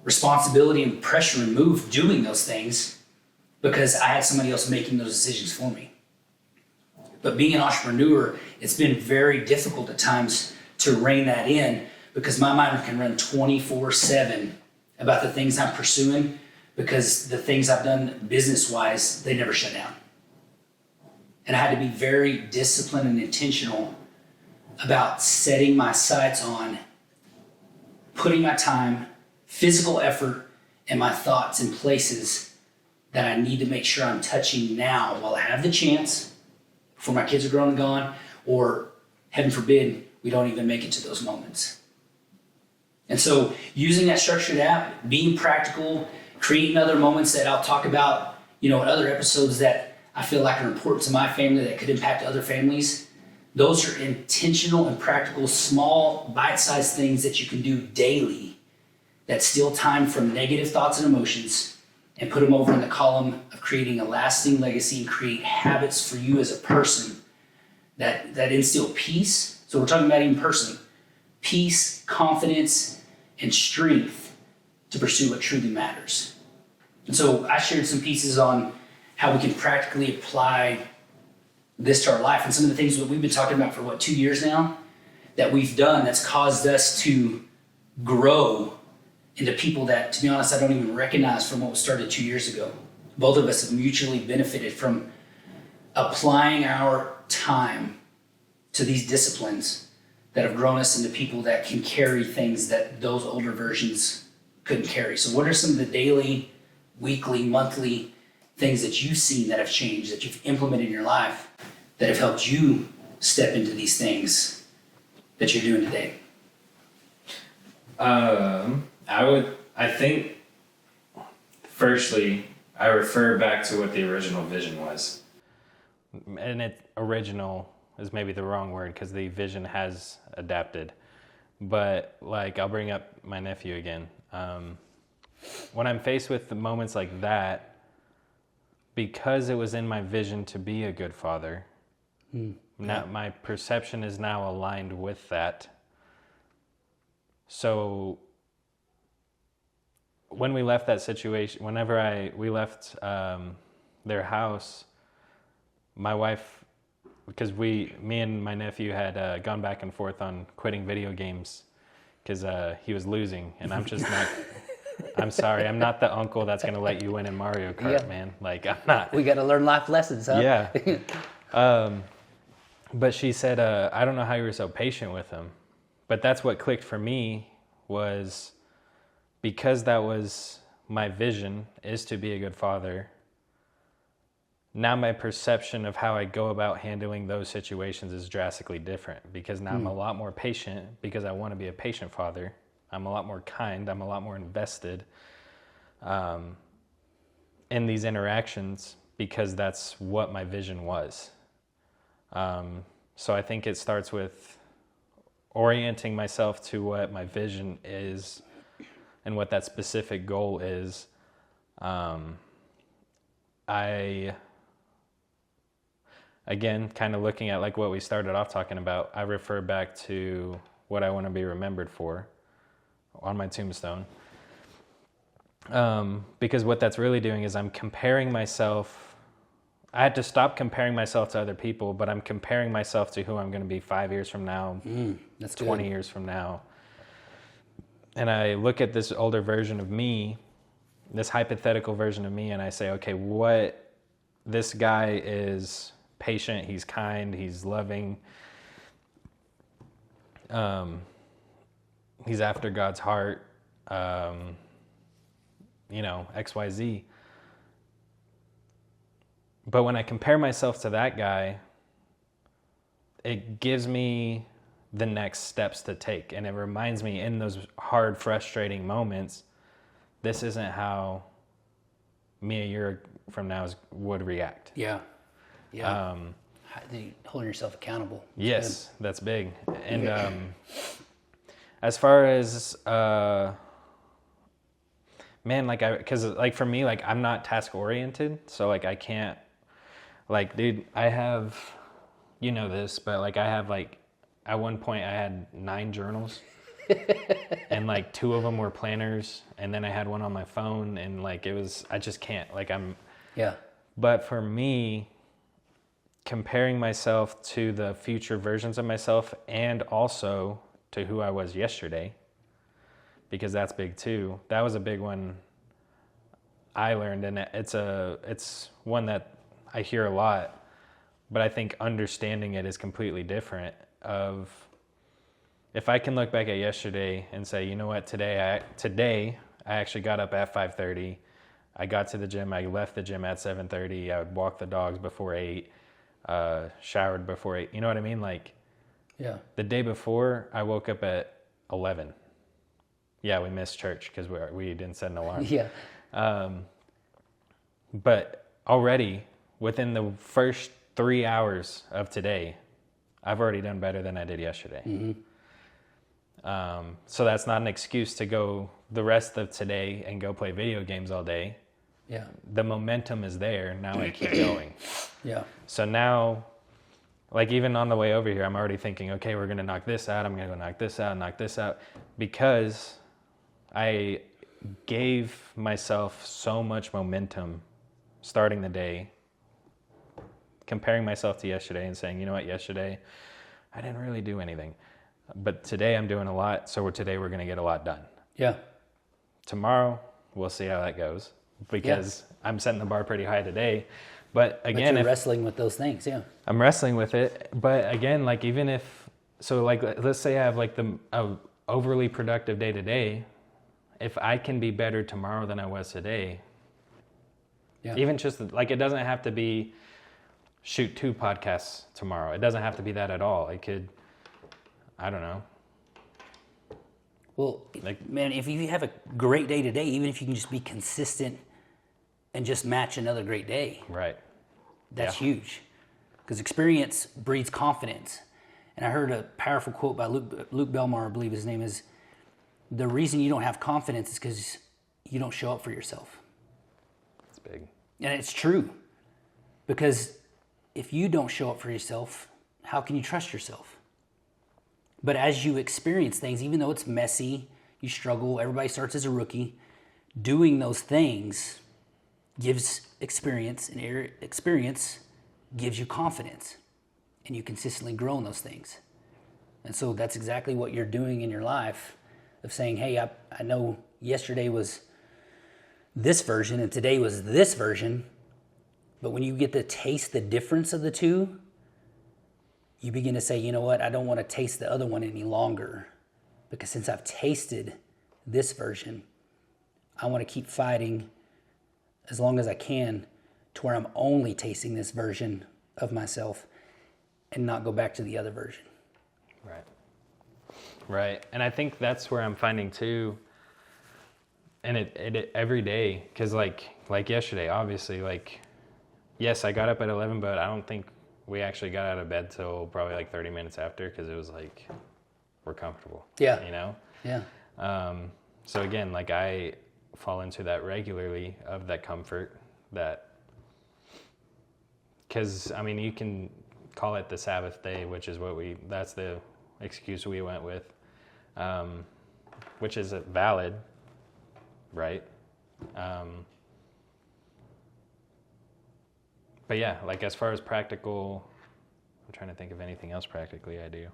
responsibility and pressure removed doing those things because I had somebody else making those decisions for me. But being an entrepreneur, it's been very difficult at times to rein that in because my mind can run 24/7 about the things I'm pursuing because the things I've done business-wise, they never shut down. And I had to be very disciplined and intentional about setting my sights on putting my time, physical effort, and my thoughts in places that I need to make sure I'm touching now while I have the chance before my kids are grown and gone, or heaven forbid, we don't even make it to those moments. And so using that structured app, being practical, creating other moments that I'll talk about, in other episodes that I feel like are important to my family that could impact other families. Those are intentional and practical, small, bite-sized things that you can do daily that steal time from negative thoughts and emotions and put them over in the column of creating a lasting legacy and create habits for you as a person that instill peace. So we're talking about even personally, peace, confidence, and strength to pursue what truly matters. And so I shared some pieces on how we can practically apply this to our life. And some of the things that we've been talking about for 2 years now that we've done that's caused us to grow into people that, to be honest, I don't even recognize from what was started 2 years ago. Both of us have mutually benefited from applying our time to these disciplines that have grown us into people that can carry things that those older versions couldn't carry. So what are some of the daily, weekly, monthly things that you've seen that have changed, that you've implemented in your life that have helped you step into these things that you're doing today? I think, firstly, I refer back to what the original vision was. And original is maybe the wrong word because the vision has adapted. But like, I'll bring up my nephew again. When I'm faced with the moments like that, because it was in my vision to be a good father, now my perception is now aligned with that. So when we left that situation, we left their house, my wife, because me and my nephew had gone back and forth on quitting video games because he was losing, and I'm just not. I'm sorry, I'm not the uncle that's gonna let you win in Mario Kart, man. Like, I'm not. We got to learn life lessons, huh? Yeah. But she said, I don't know how you were so patient with him. But that's what clicked for me, was because that was my vision, is to be a good father. Now my perception of how I go about handling those situations is drastically different, because now I'm a lot more patient because I want to be a patient father. I'm a lot more kind. I'm a lot more invested in these interactions because that's what my vision was. So I think it starts with orienting myself to what my vision is and what that specific goal is. Again, kind of looking at like what we started off talking about, I refer back to what I want to be remembered for on my tombstone. Because what that's really doing is I'm comparing myself. I had to stop comparing myself to other people, but I'm comparing myself to who I'm going to be 5 years from now, That's 20 good. years from now. And I look at this older version of me, this hypothetical version of me, and I say, okay, this guy is patient, he's kind, he's loving, he's after God's heart, XYZ. But when I compare myself to that guy, it gives me the next steps to take. And it reminds me in those hard, frustrating moments, this isn't how me a year from now would react. Yeah. Holding yourself accountable. Yes, that's big. And as far as because for me, like, I'm not task oriented, so like I can't, like, dude, I have, this, but like I have, like, at one point I had 9 journals and like 2 of them were planners, and then I had one on my phone, and like I just can't, like, but for me, comparing myself to the future versions of myself and also to who I was yesterday, because that's big too. That was a big one I learned, and it's one that I hear a lot, but I think understanding it is completely different. Of, if I can look back at yesterday and say, you know what, today I actually got up at 5:30. I got to the gym. I left the gym at 7:30. I would walk the dogs before 8. Showered before 8. You know what I mean? Like, Yeah. the day before, I woke up at 11. Yeah, we missed church because we didn't set an alarm. Yeah. But already, within the first 3 hours of today, I've already done better than I did yesterday. So that's not an excuse to go the rest of today and go play video games all day. Yeah. The momentum is there. Now I keep going. Yeah. So now, like, even on the way over here, I'm already thinking, okay, we're going to knock this out. I'm going to go knock this out. Because I gave myself so much momentum starting the day comparing myself to yesterday and saying, you know what, yesterday I didn't really do anything, but today I'm doing a lot. So today we're going to get a lot done. Yeah. Tomorrow we'll see how that goes, because I'm setting the bar pretty high today. But again, you're wrestling with those things. Yeah. I'm wrestling with it. But again, like even if, so like, let's say I have like a overly productive day today. If I can be better tomorrow than I was today, even just like, it doesn't have to be shoot 2 podcasts tomorrow. It doesn't have to be that at all. It could, I don't know. Well, like, man, if you have a great day today, even if you can just be consistent and just match another great day, right? That's huge, because experience breeds confidence. And I heard a powerful quote by Luke Belmar, I believe his name is, the reason you don't have confidence is because you don't show up for yourself. That's big. And it's true, because if you don't show up for yourself, how can you trust yourself? But as you experience things, even though it's messy, you struggle, everybody starts as a rookie, doing those things gives experience, and experience gives you confidence, and you consistently grow in those things. And so that's exactly what you're doing in your life, of saying, hey, I know yesterday was this version and today was this version, but when you get to taste the difference of the two, you begin to say, you know what, I don't want to taste the other one any longer, because since I've tasted this version, I want to keep fighting as long as I can to where I'm only tasting this version of myself and not go back to the other version. Right. Right. And I think that's where I'm finding too, and it every day, because like yesterday, obviously, like, yes, I got up at 11, but I don't think we actually got out of bed till probably like 30 minutes after, because it was like, we're comfortable. Yeah. You know? Yeah. So again, like I fall into that regularly, of that comfort, that, because I mean, you can call it the Sabbath day, which is that's the excuse we went with, which is valid, right? But yeah, like as far as practical, I'm trying to think of anything else practically I do.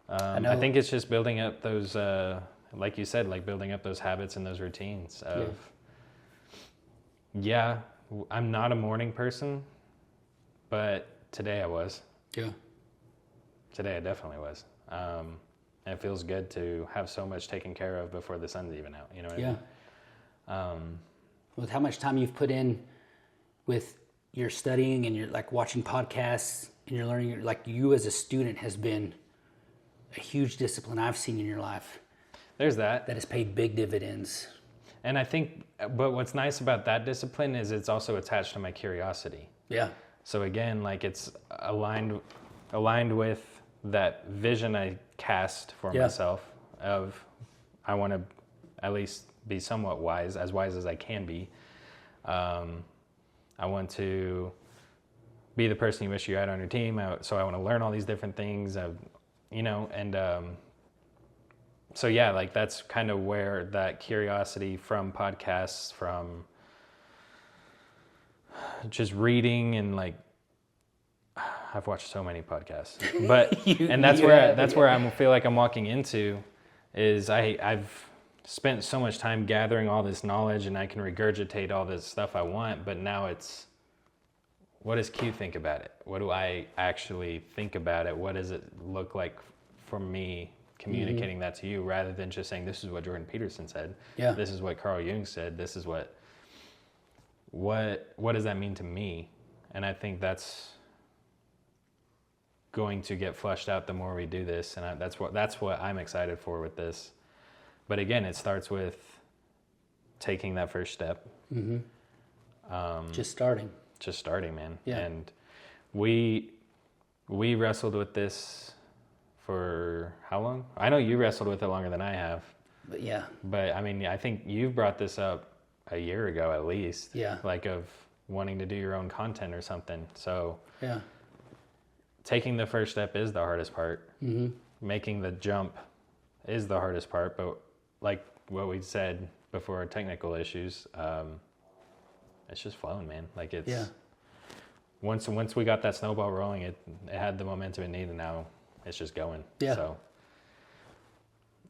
I think it's just building up those, like you said, like building up those habits and those routines of, I'm not a morning person, but today I was. Yeah. Today I definitely was. And it feels good to have so much taken care of before the sun's even out. You know what I mean? With how much time you've put in with your studying and you're like watching podcasts and you're learning, like you as a student has been a huge discipline I've seen in your life. There's that. That has paid big dividends. And I think, but what's nice about that discipline is it's also attached to my curiosity. Yeah. So again, like it's aligned with that vision I cast for myself of, I want to at least be somewhat wise as I can be. I want to be the person you wish you had on your team. So I want to learn all these different things, so yeah, like that's kind of where that curiosity from podcasts, from just reading, and like I've watched so many podcasts, but that's where I feel like I'm walking into is I've spent so much time gathering all this knowledge, and I can regurgitate all this stuff I want, but now it's, what does Q think about it? What do I actually think about it? What does it look like for me communicating that to you, rather than just saying, this is what Jordan Peterson said. Yeah. This is what Carl Jung said. This is what does that mean to me? And I think that's going to get flushed out the more we do this. And that's what I'm excited for with this. But again, it starts with taking that first step. Just starting. Just starting, man. Yeah. And we wrestled with this for how long? I know you wrestled with it longer than I have. But yeah. But I mean, I think you brought this up a year ago at least. Yeah. Like of wanting to do your own content or something. So Yeah. taking the first step is the hardest part. Making the jump is the hardest part. But like what we said before, technical issues, it's just flowing, man. Like it's, once we got that snowball rolling, it had the momentum it needed, and now it's just going. Yeah. So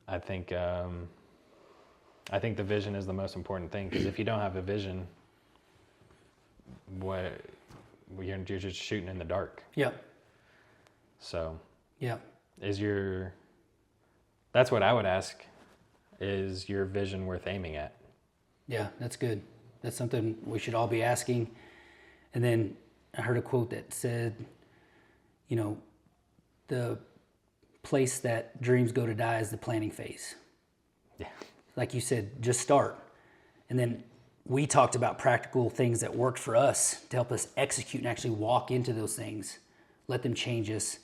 I think the vision is the most important thing, because if you don't have a vision, you're just shooting in the dark. Yep. So Yep. that's what I would ask, is your vision worth aiming at? Yeah, that's good. That's something we should all be asking. And then I heard a quote that said, the place that dreams go to die is the planning phase. Yeah. Like you said, just start. And then we talked about practical things that worked for us to help us execute and actually walk into those things, let them change us,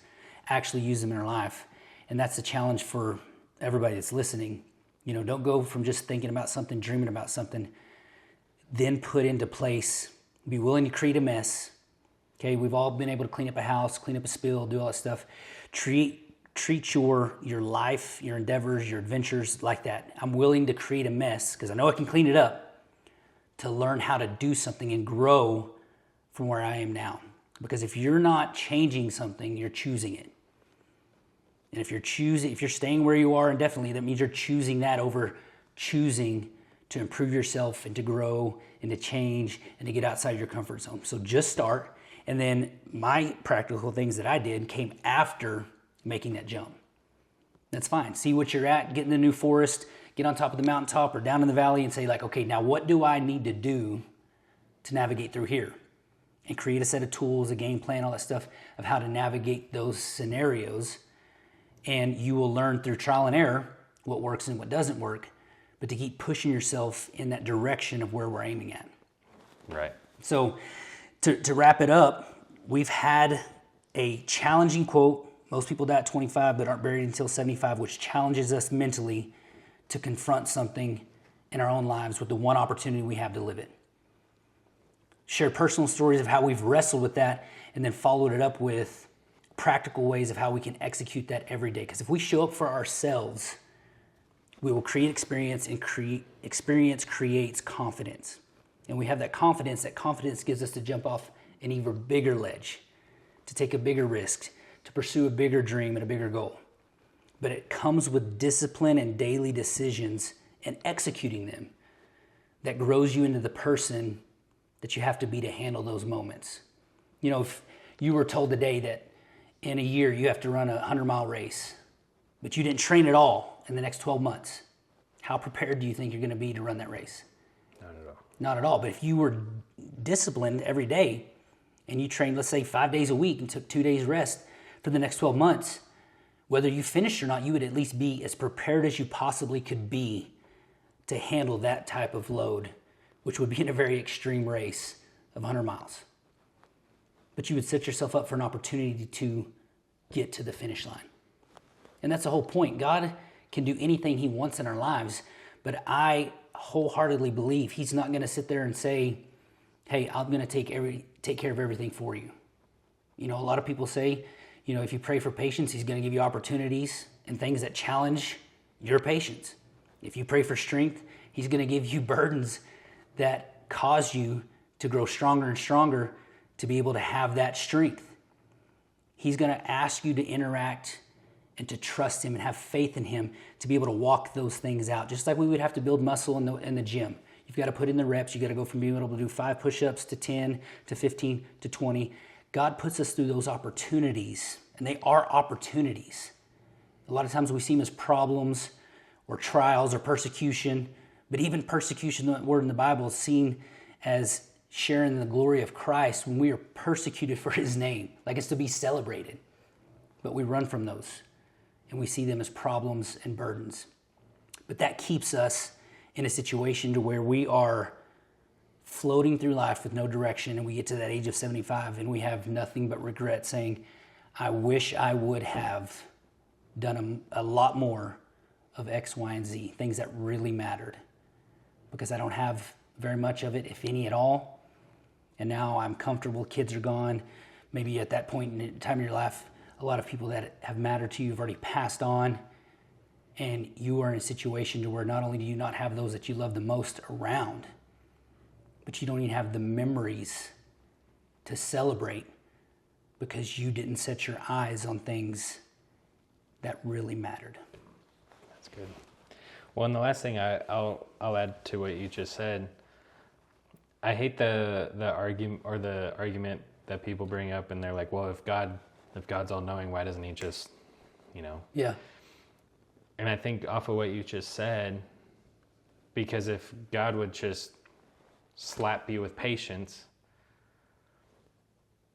actually use them in our life. And that's the challenge for everybody that's listening. Don't go from just thinking about something, dreaming about something, then put into place, be willing to create a mess. Okay, we've all been able to clean up a house, clean up a spill, do all that stuff. Treat your life, your endeavors, your adventures like that. I'm willing to create a mess because I know I can clean it up, to learn how to do something and grow from where I am now. Because if you're not changing something, you're choosing it. And if you're staying where you are indefinitely, that means you're choosing that over choosing to improve yourself and to grow and to change and to get outside your comfort zone. So just start. And then my practical things that I did came after making that jump. That's fine. See what you're at, get in the new forest, get on top of the mountaintop or down in the valley and say like, okay, now what do I need to do to navigate through here? And create a set of tools, a game plan, all that stuff of how to navigate those scenarios. And you will learn through trial and error what works and what doesn't work, but to keep pushing yourself in that direction of where we're aiming at. Right. So to wrap it up, we've had a challenging quote. Most people die at 25 but aren't buried until 75, which challenges us mentally to confront something in our own lives with the one opportunity we have to live it. Share personal stories of how we've wrestled with that and then followed it up with practical ways of how we can execute that every day. Because if we show up for ourselves, we will create experience, and experience creates confidence. And we have that confidence gives us to jump off an even bigger ledge, to take a bigger risk, to pursue a bigger dream and a bigger goal. But it comes with discipline and daily decisions and executing them that grows you into the person that you have to be to handle those moments. If you were told today that in a year you have to run a 100-mile race, but you didn't train at all in the next 12 months, how prepared do you think you're going to be to run that race? Not at all. Not at all. But if you were disciplined every day and you trained, let's say 5 days a week and took 2 days rest for the next 12 months, whether you finished or not, you would at least be as prepared as you possibly could be to handle that type of load, which would be in a very extreme race of 100 miles. But you would set yourself up for an opportunity to get to the finish line. And that's the whole point. God can do anything he wants in our lives, but I wholeheartedly believe he's not going to sit there and say, hey, I'm going to take care of everything for you. A lot of people say, if you pray for patience, he's going to give you opportunities and things that challenge your patience. If you pray for strength, he's going to give you burdens that cause you to grow stronger and stronger to be able to have that strength. He's going to ask you to interact and to trust him and have faith in him to be able to walk those things out. Just like we would have to build muscle in the gym. You've got to put in the reps. You got to go from being able to do 5 push-ups to 10 to 15 to 20. God puts us through those opportunities, and they are opportunities. A lot of times we see them as problems or trials or persecution, but even persecution, the word in the Bible, is seen as sharing the glory of Christ when we are persecuted for his name, like it's to be celebrated. But we run from those, and we see them as problems and burdens. But that keeps us in a situation to where we are floating through life with no direction, and we get to that age of 75 and we have nothing but regret, saying, I wish I would have done a lot more of X, Y, and Z, things that really mattered, because I don't have very much of it, if any at all. And now I'm comfortable, kids are gone. Maybe at that point in time in your life, a lot of people that have mattered to you have already passed on, and you are in a situation to where not only do you not have those that you love the most around, but you don't even have the memories to celebrate because you didn't set your eyes on things that really mattered. That's good. Well, and the last thing I'll add to what you just said, I hate the argument that people bring up, and they're like, well, if God's all knowing, why doesn't he just, Yeah. And I think off of what you just said, because if God would just slap you with patience,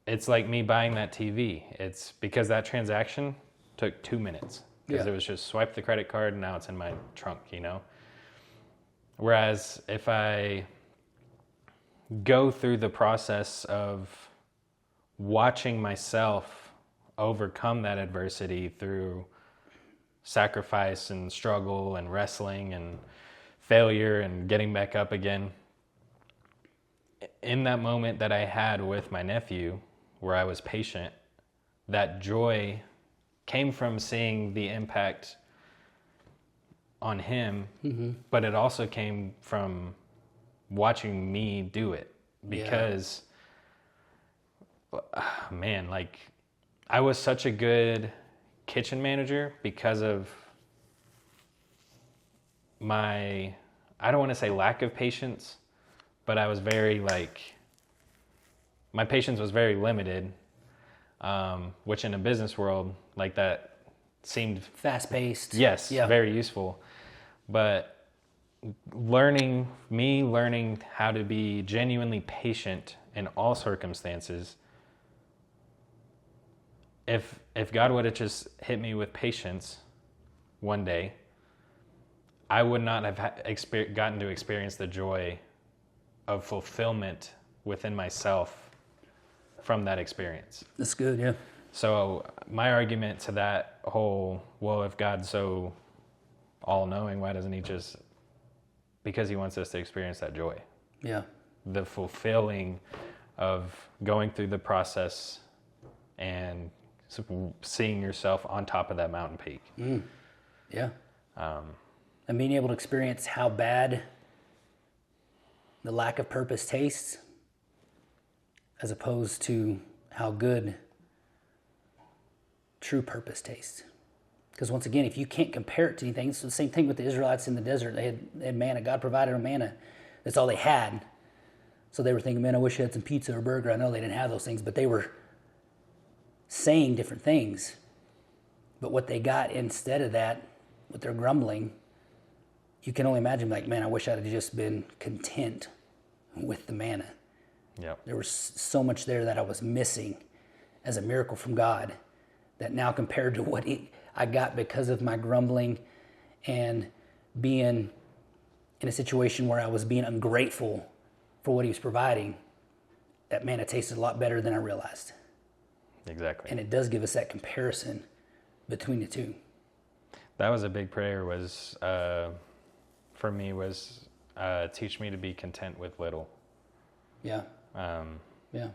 it's like me buying that TV. It's because that transaction took 2 minutes. Because it was just swipe the credit card and now it's in my trunk, Whereas if I go through the process of watching myself overcome that adversity through sacrifice and struggle and wrestling and failure and getting back up again, in that moment that I had with my nephew where I was patient, that joy came from seeing the impact on him, but it also came from watching me do it because, man, like I was such a good kitchen manager because of my, I don't want to say lack of patience, but I was very my patience was very limited, which in a business world like that seemed fast-paced. Yes, very useful. But learning how to be genuinely patient in all circumstances, if God would have just hit me with patience one day, I would not have gotten to experience the joy of fulfillment within myself from that experience. That's good, yeah. So my argument to that whole, well, if God's so all-knowing, why doesn't he just, because he wants us to experience that joy. Yeah. The fulfilling of going through the process and seeing yourself on top of that mountain peak. Yeah. And being able to experience how bad the lack of purpose tastes as opposed to how good true purpose tastes. Because once again, if you can't compare it to anything, it's the same thing with the Israelites in the desert. They had manna. God provided them manna. That's all they had. So they were thinking, man, I wish I had some pizza or burger. I know they didn't have those things, but they were saying different things. But what they got instead of that, with their grumbling, you can only imagine, like, man, I wish I'd have just been content with the manna. Yep. There was so much there that I was missing as a miracle from God that now compared to what I got because of my grumbling and being in a situation where I was being ungrateful for what he was providing, that manna tasted a lot better than I realized. Exactly. And it does give us that comparison between the two. That was a big prayer was, for me, was teach me to be content with little. Yeah. Yeah.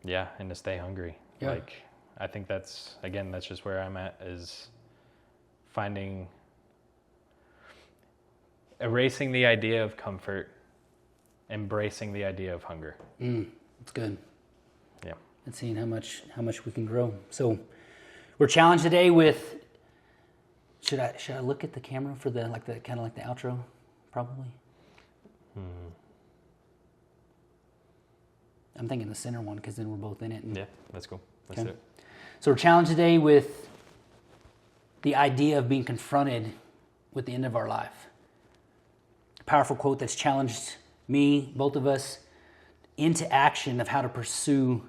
Yeah, and to stay hungry. Yeah. Like, I think that's just where I'm at, is erasing the idea of comfort, embracing the idea of hunger. That's good. Yeah. And seeing how much we can grow. So we're challenged today with, should I look at the camera for the kind of like the outro? Probably. I'm thinking the center one because then we're both in it. Yeah, that's cool. Let's do it. So we're challenged today with the idea of being confronted with the end of our life. A powerful quote that's challenged me, both of us, into action of how to pursue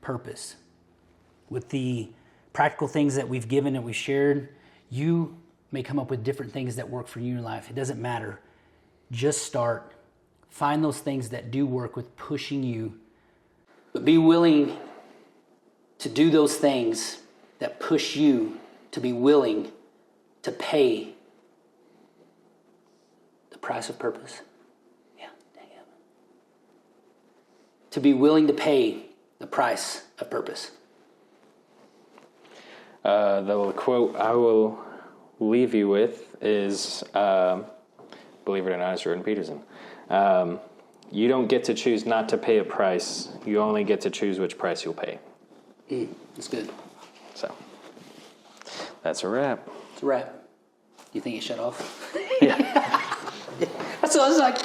purpose. With the practical things that we've given and we've shared, you may come up with different things that work for you in life. It doesn't matter. Just start. Find those things that do work with pushing you. But be willing to do those things that push you to be willing to pay the price of purpose. Yeah, dang it. To be willing to pay the price of purpose. The quote I will leave you with is, believe it or not, it's Jordan Peterson. You don't get to choose not to pay a price. You only get to choose which price you'll pay. That's good. So that's a wrap. It's a wrap. You think it shut off? Yeah. That's what I was like.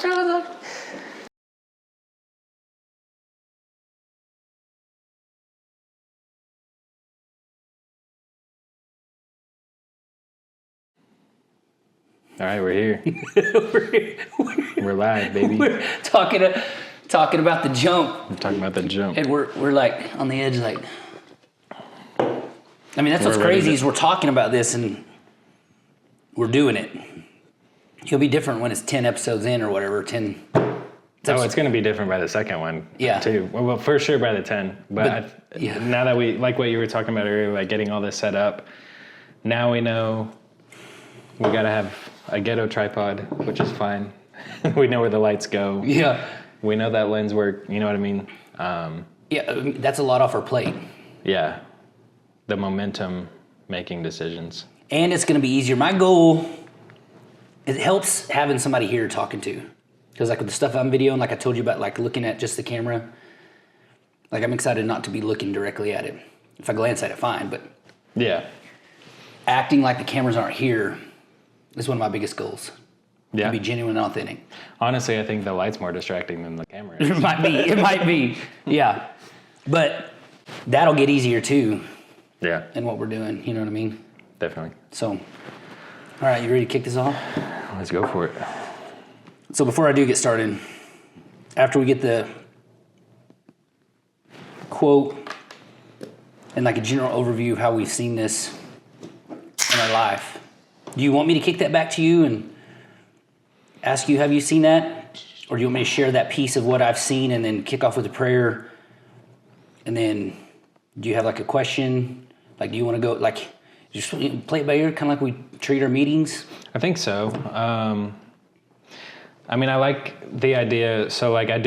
All right, we're here. We're live, baby. We're talking about the jump, We're talking about the jump. and we're like on the edge, like. I mean, that's what's We're ready crazy to- is we're talking about this and we're doing it. It'll be different when it's 10 episodes in or whatever. 10. It's going to be different by the second one, Yeah. too. Well, for sure by the 10. Yeah. Now that we, like what you were talking about earlier, like getting all this set up, now we know we got to have a ghetto tripod, which is fine. We know where the lights go. Yeah. We know that lens work. You know what I mean? Yeah, I mean, that's a lot off our plate. Yeah. The momentum making decisions. And it's going to be easier. My goal, it helps having somebody here talking to. Because like with the stuff I'm videoing, like I told you about, like looking at just the camera, like I'm excited not to be looking directly at it. If I glance at it, fine. But Yeah. acting like the cameras aren't here is one of my biggest goals. Yeah. To be genuine and authentic. Honestly, I think the light's more distracting than the camera is. It might be. It might be. Yeah. But that'll get easier too Yeah, in what we're doing. You know what I mean? definitely. So, all right, you ready to kick this off? Let's go for it. So before I do get started, after we get the quote and like a general overview of how we've seen this in our life, do you want me to kick that back to you and ask you, have you seen that? Or do you want me to share that piece of what I've seen and then kick off with a prayer? And then do you have like a question? Like, do you want to go, like, just play it by ear, kind of like we treat our meetings? I think so. I mean, I like the idea. So, like, I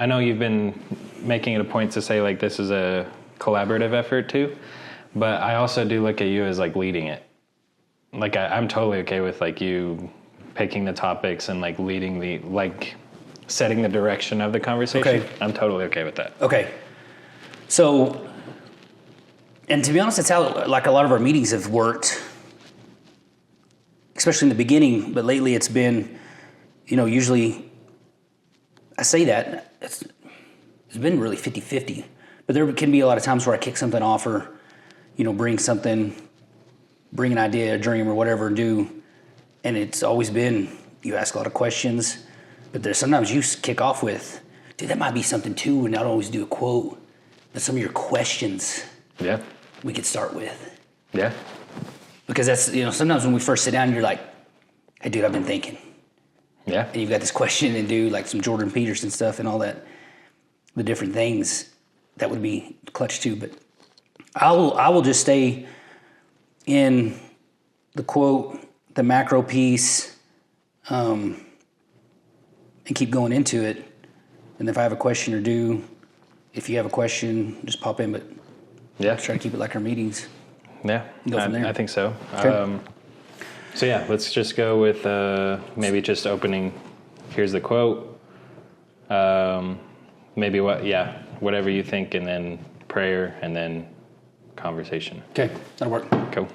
know you've been making it a point to say, like, this is a collaborative effort, too. But I also do look at you as, like, leading it. Like, I'm totally okay with, like, you picking the topics and, like, leading the, like, setting the direction of the conversation. Okay. I'm totally okay with that. Okay. So, and to be honest, that's how like a lot of our meetings have worked, especially in the beginning, but lately it's been, usually I say that, it's been really 50-50, but there can be a lot of times where I kick something off or, bring an idea, a dream or whatever and do, and it's always been, you ask a lot of questions, but there's sometimes you kick off with, dude, that might be something too, and not always do a quote. But some of your questions Yeah. we could start with. Yeah. Because that's, sometimes when we first sit down, you're like, hey, dude, I've been thinking. Yeah. And you've got this question and do like some Jordan Peterson stuff and all that, the different things that would be clutch too. But I will just stay in the quote, the macro piece, and keep going into it. And if I have a question or do, if you have a question, just pop in, but Yeah. try to keep it like our meetings. Yeah. Go from there. I think so. Okay. So yeah, let's just go with maybe just opening. Here's the quote. Maybe whatever you think, and then prayer, and then conversation. Okay, that'll work. Cool.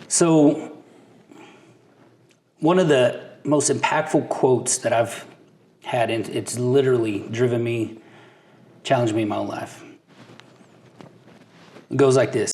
So, one of the most impactful quotes that I've had, and it's literally driven me, challenged me in my own life. It goes like this.